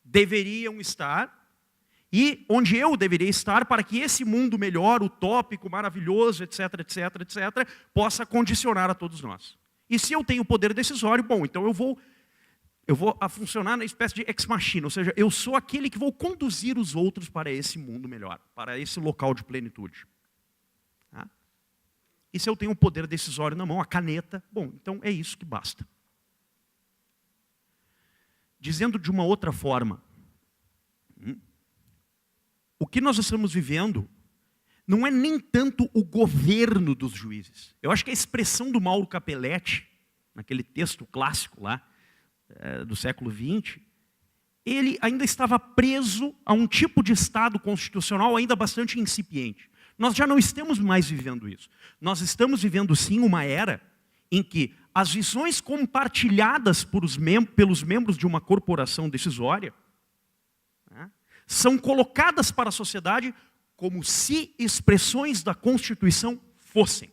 deveriam estar e onde eu deveria estar para que esse mundo melhor, utópico, maravilhoso, etc, etc, etc, possa condicionar a todos nós. E se eu tenho poder decisório, bom, então eu vou a funcionar na espécie de ex machina, ou seja, eu sou aquele que vou conduzir os outros para esse mundo melhor, para esse local de plenitude. E se eu tenho o poder decisório na mão, a caneta, bom, então é isso que basta. Dizendo de uma outra forma, o que nós estamos vivendo não é nem tanto o governo dos juízes. Eu acho que a expressão do Mauro Capelletti, naquele texto clássico lá, do século XX, ele ainda estava preso a um tipo de Estado constitucional ainda bastante incipiente. Nós já não estamos mais vivendo isso. Nós estamos vivendo, sim, uma era em que as visões compartilhadas pelos membros de uma corporação decisória, né, são colocadas para a sociedade como se expressões da Constituição fossem.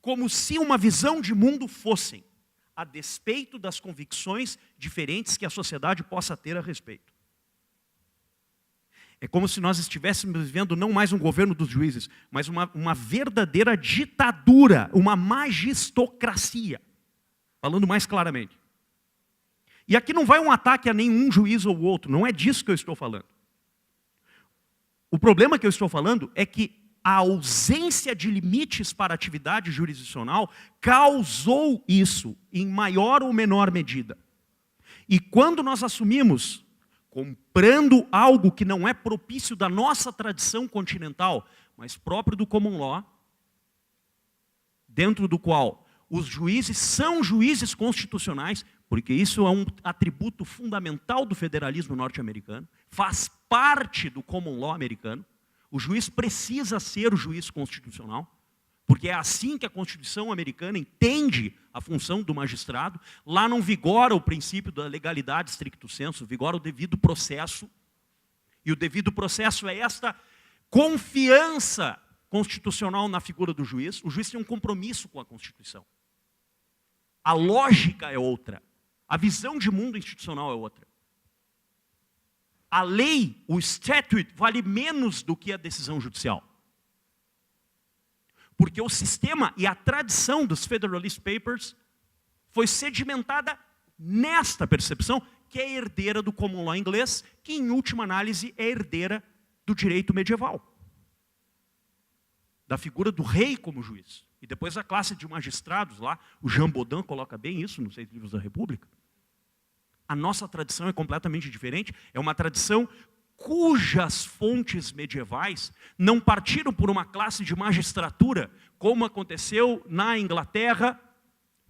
Como se uma visão de mundo fossem, a despeito das convicções diferentes que a sociedade possa ter a respeito. É como se nós estivéssemos vivendo não mais um governo dos juízes, mas uma verdadeira ditadura, uma magistocracia. Falando mais claramente. E aqui não vai um ataque a nenhum juiz ou outro, não é disso que eu estou falando. O problema que eu estou falando é que a ausência de limites para a atividade jurisdicional causou isso, em maior ou menor medida. E quando nós assumimos, comprando algo que não é propício da nossa tradição continental, mas próprio do common law, dentro do qual os juízes são juízes constitucionais, porque isso é um atributo fundamental do federalismo norte-americano, faz parte do common law americano. O juiz precisa ser o juiz constitucional, porque é assim que a Constituição americana entende a função do magistrado. Lá não vigora o princípio da legalidade stricto sensu, vigora o devido processo. E o devido processo é esta confiança constitucional na figura do juiz. O juiz tem um compromisso com a Constituição. A lógica é outra. A visão de mundo institucional é outra. A lei, o statute, vale menos do que a decisão judicial. Porque o sistema e a tradição dos Federalist Papers foi sedimentada nesta percepção, que é herdeira do common law inglês, que em última análise é herdeira do direito medieval. Da figura do rei como juiz. E depois a classe de magistrados lá, o Jean Baudin coloca bem isso nos 6 livros da República. A nossa tradição é completamente diferente, é uma tradição cujas fontes medievais não partiram por uma classe de magistratura, como aconteceu na Inglaterra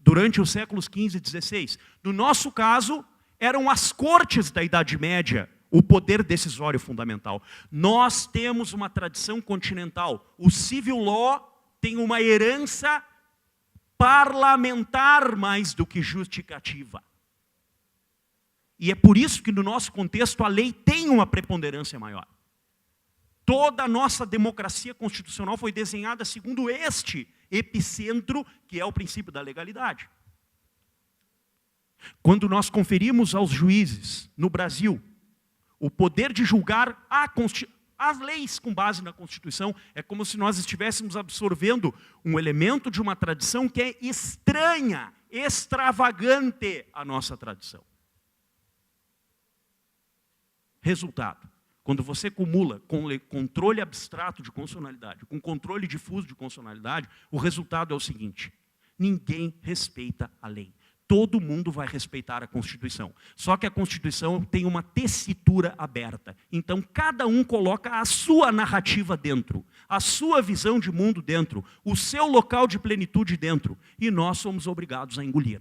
durante os séculos XV e XVI. No nosso caso, eram as cortes da Idade Média o poder decisório fundamental. Nós temos uma tradição continental. O civil law tem uma herança parlamentar mais do que justificativa. E é por isso que no nosso contexto a lei tem uma preponderância maior. Toda a nossa democracia constitucional foi desenhada segundo este epicentro, que é o princípio da legalidade. Quando nós conferimos aos juízes, no Brasil, o poder de julgar as leis com base na Constituição, é como se nós estivéssemos absorvendo um elemento de uma tradição que é estranha, extravagante à nossa tradição. Resultado, quando você cumula com controle abstrato de constitucionalidade, com controle difuso de constitucionalidade, o resultado é o seguinte: ninguém respeita a lei. Todo mundo vai respeitar a Constituição. Só que a Constituição tem uma tessitura aberta. Então, cada um coloca a sua narrativa dentro, a sua visão de mundo dentro, o seu local de plenitude dentro. E nós somos obrigados a engolir.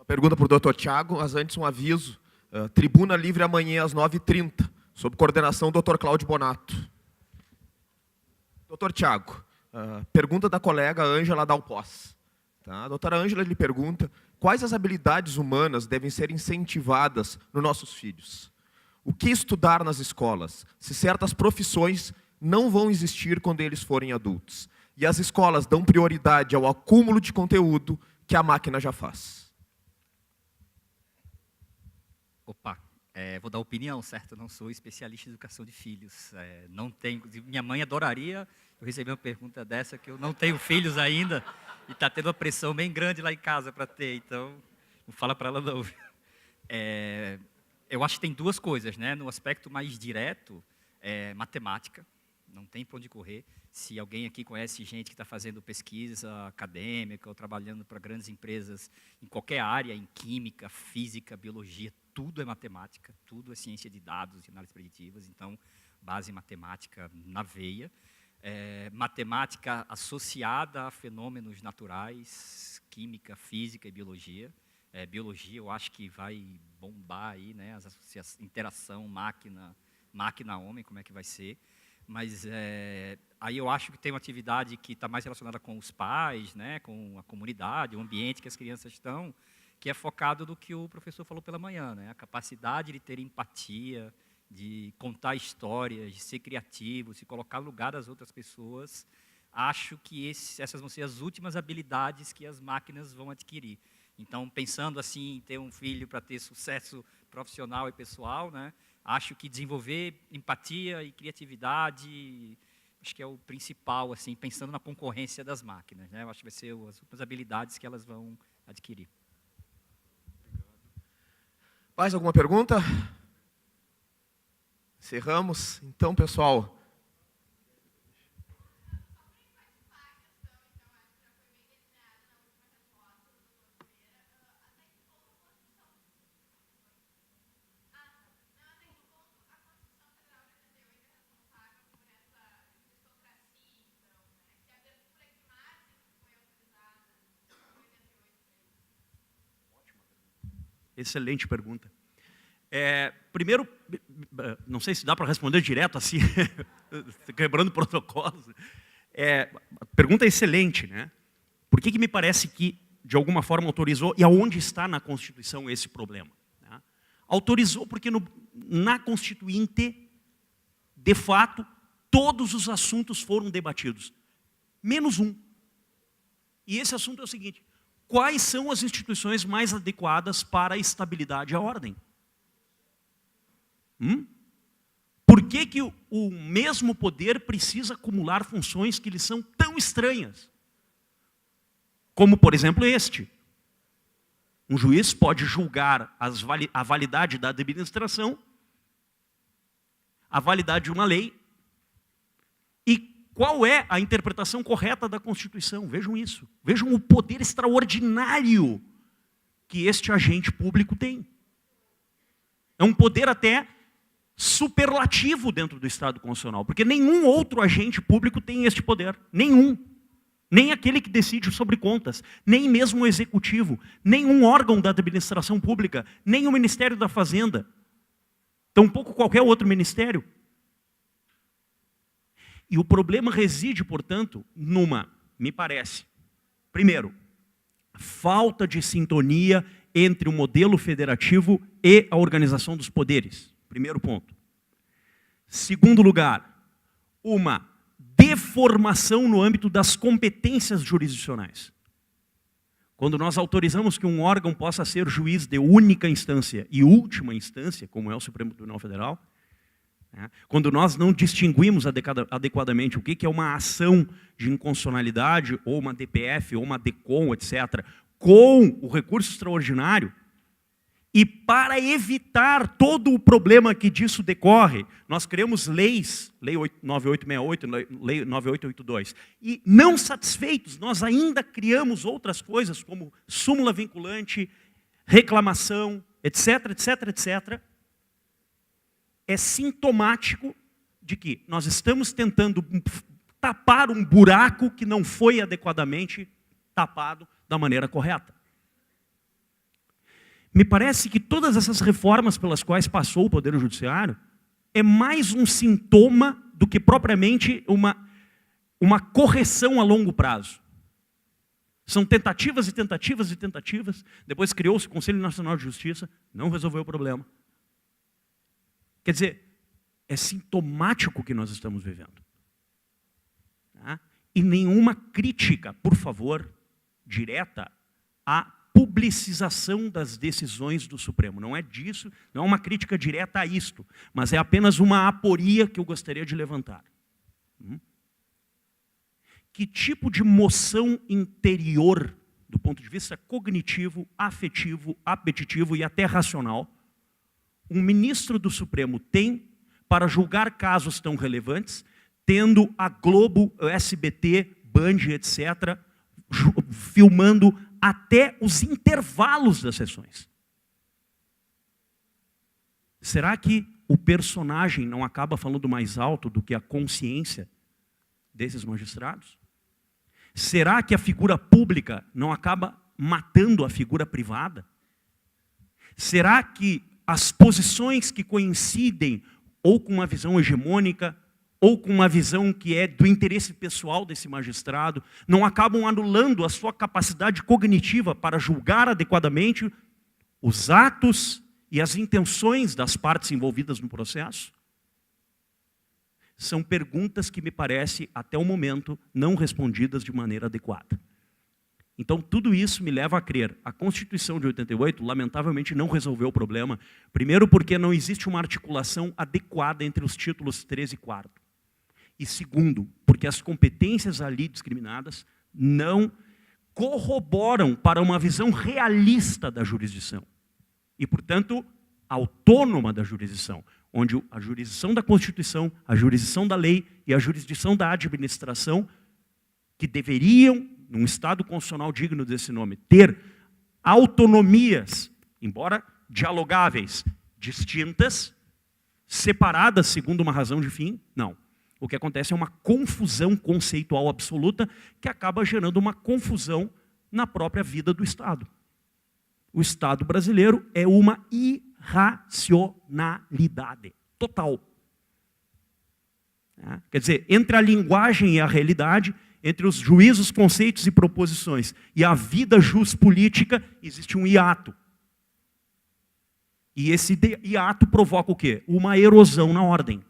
Pergunta para o Dr. Tiago, mas antes um aviso. Tribuna livre amanhã às 9h30, sob coordenação do Dr. Cláudio Bonato. Dr. Tiago, pergunta da colega Ângela Dalpós. Tá? A doutora Ângela lhe pergunta: quais as habilidades humanas devem ser incentivadas nos nossos filhos? O que estudar nas escolas, se certas profissões não vão existir quando eles forem adultos? E as escolas dão prioridade ao acúmulo de conteúdo que a máquina já faz. Opa, vou dar opinião, certo? Eu não sou especialista em educação de filhos. Não tenho, minha mãe adoraria. Eu recebi uma pergunta dessa, que eu não tenho filhos ainda, e está tendo uma pressão bem grande lá em casa para ter, então não fala para ela não. eu acho que tem duas coisas, né? No aspecto mais direto, matemática, não tem para onde correr. Se alguém aqui conhece gente que está fazendo pesquisa acadêmica ou trabalhando para grandes empresas em qualquer área, em química, física, biologia, tudo é matemática, tudo é ciência de dados e análises preditivas, então, base matemática na veia. Matemática associada a fenômenos naturais, química, física e biologia. Biologia, eu acho que vai bombar aí, né, a interação máquina-homem, como é que vai ser. Mas aí eu acho que tem uma atividade que está mais relacionada com os pais, né, com a comunidade, o ambiente que as crianças estão, que é focado no que o professor falou pela manhã, né, a capacidade de ter empatia, de contar histórias, de ser criativo, se colocar no lugar das outras pessoas. Acho que essas vão ser as últimas habilidades que as máquinas vão adquirir. Então, pensando assim em ter um filho para ter sucesso profissional e pessoal, né, acho que desenvolver empatia e criatividade, acho que é o principal, assim, pensando na concorrência das máquinas, né? Eu acho que vai ser as últimas habilidades que elas vão adquirir. Mais alguma pergunta? Encerramos. Então, pessoal, Excelente pergunta. Primeiro, não sei se dá para responder direto assim, quebrando protocolos. A pergunta é excelente, né? Por que me parece que, de alguma forma, autorizou, e aonde está na Constituição esse problema? Né? Autorizou porque na Constituinte, de fato, todos os assuntos foram debatidos, menos um. E esse assunto é o seguinte: quais são as instituições mais adequadas para a estabilidade e a ordem? Por que o mesmo poder precisa acumular funções que lhe são tão estranhas? Como, por exemplo, este. Um juiz pode julgar a validade da administração, a validade de uma lei, e qual é a interpretação correta da Constituição. Vejam isso. Vejam o poder extraordinário que este agente público tem. É um poder até superlativo dentro do Estado Constitucional, porque nenhum outro agente público tem este poder. Nenhum. Nem aquele que decide sobre contas, nem mesmo o executivo, nenhum órgão da administração pública, nem o Ministério da Fazenda, tampouco qualquer outro ministério. E o problema reside, portanto, me parece, primeiro, falta de sintonia entre o modelo federativo e a organização dos poderes. Primeiro ponto. Segundo lugar, uma deformação no âmbito das competências jurisdicionais. Quando nós autorizamos que um órgão possa ser juiz de única instância e última instância, como é o Supremo Tribunal Federal, né? Quando nós não distinguimos adequadamente o que é uma ação de inconstitucionalidade, ou uma DPF, ou uma DECOM, etc., com o recurso extraordinário, e para evitar todo o problema que disso decorre, nós criamos leis, Lei 9868, Lei 9882, e não satisfeitos, nós ainda criamos outras coisas, como súmula vinculante, reclamação, etc., etc., etc., é sintomático de que nós estamos tentando tapar um buraco que não foi adequadamente tapado da maneira correta. Me parece que todas essas reformas pelas quais passou o Poder Judiciário é mais um sintoma do que propriamente uma correção a longo prazo. São tentativas e tentativas e tentativas. Depois criou-se o Conselho Nacional de Justiça, não resolveu o problema. Quer dizer, é sintomático o que nós estamos vivendo. Tá? E nenhuma crítica, por favor, direta à publicização das decisões do Supremo. Não é disso, não é uma crítica direta a isto, mas é apenas uma aporia que eu gostaria de levantar. Que tipo de moção interior, do ponto de vista cognitivo, afetivo, apetitivo e até racional, um ministro do Supremo tem para julgar casos tão relevantes, tendo a Globo, o SBT, Band, etc., filmando até os intervalos das sessões? Será que o personagem não acaba falando mais alto do que a consciência desses magistrados? Será que a figura pública não acaba matando a figura privada? Será que as posições que coincidem ou com uma visão hegemônica, ou com uma visão que é do interesse pessoal desse magistrado, não acabam anulando a sua capacidade cognitiva para julgar adequadamente os atos e as intenções das partes envolvidas no processo? São perguntas que me parece, até o momento, não respondidas de maneira adequada. Então, tudo isso me leva a crer. A Constituição de 88, lamentavelmente, não resolveu o problema. Primeiro, porque não existe uma articulação adequada entre os títulos 13 e 4. E segundo, porque as competências ali discriminadas não corroboram para uma visão realista da jurisdição. E, portanto, autônoma da jurisdição, onde a jurisdição da Constituição, a jurisdição da lei e a jurisdição da administração, que deveriam, num Estado constitucional digno desse nome, ter autonomias, embora dialogáveis, distintas, separadas segundo uma razão de fim, não. O que acontece é uma confusão conceitual absoluta que acaba gerando uma confusão na própria vida do Estado. O Estado brasileiro é uma irracionalidade total. Quer dizer, entre a linguagem e a realidade, entre os juízos, conceitos e proposições e a vida juspolítica, existe um hiato. E esse hiato provoca o quê? Uma erosão na ordem.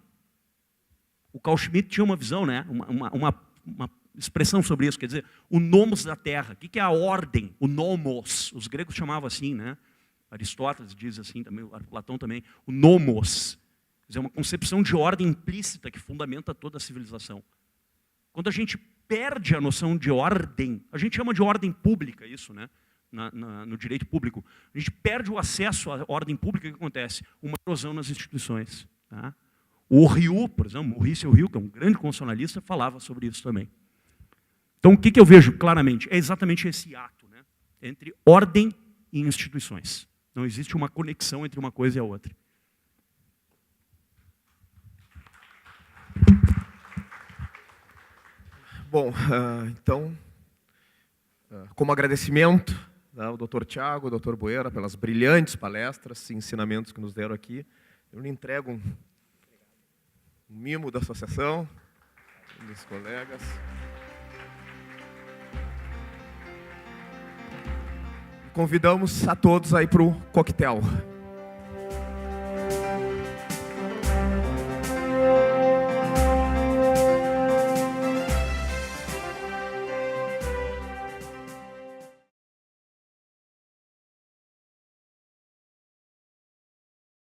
O Carl Schmitt tinha uma visão, né? uma expressão sobre isso, quer dizer, o nomos da terra. O que é a ordem? O nomos. Os gregos chamavam assim, né? Aristóteles diz assim também, Platão também. O nomos. Quer dizer, uma concepção de ordem implícita que fundamenta toda a civilização. Quando a gente perde a noção de ordem, a gente chama de ordem pública isso, né? No direito público. A gente perde o acesso à ordem pública, o que acontece? Uma erosão nas instituições. Tá? O Ryu, por exemplo, Maurice Ryu, que é um grande constitucionalista, falava sobre isso também. Então, o que eu vejo claramente? É exatamente esse ato, né? Entre ordem e instituições. Não existe uma conexão entre uma coisa e a outra. Bom, então, como agradecimento ao Dr. Tiago, ao Dr. Boeira, pelas brilhantes palestras e ensinamentos que nos deram aqui, eu lhe entrego um mimo da associação, dos colegas. Convidamos a todos aí para o coquetel.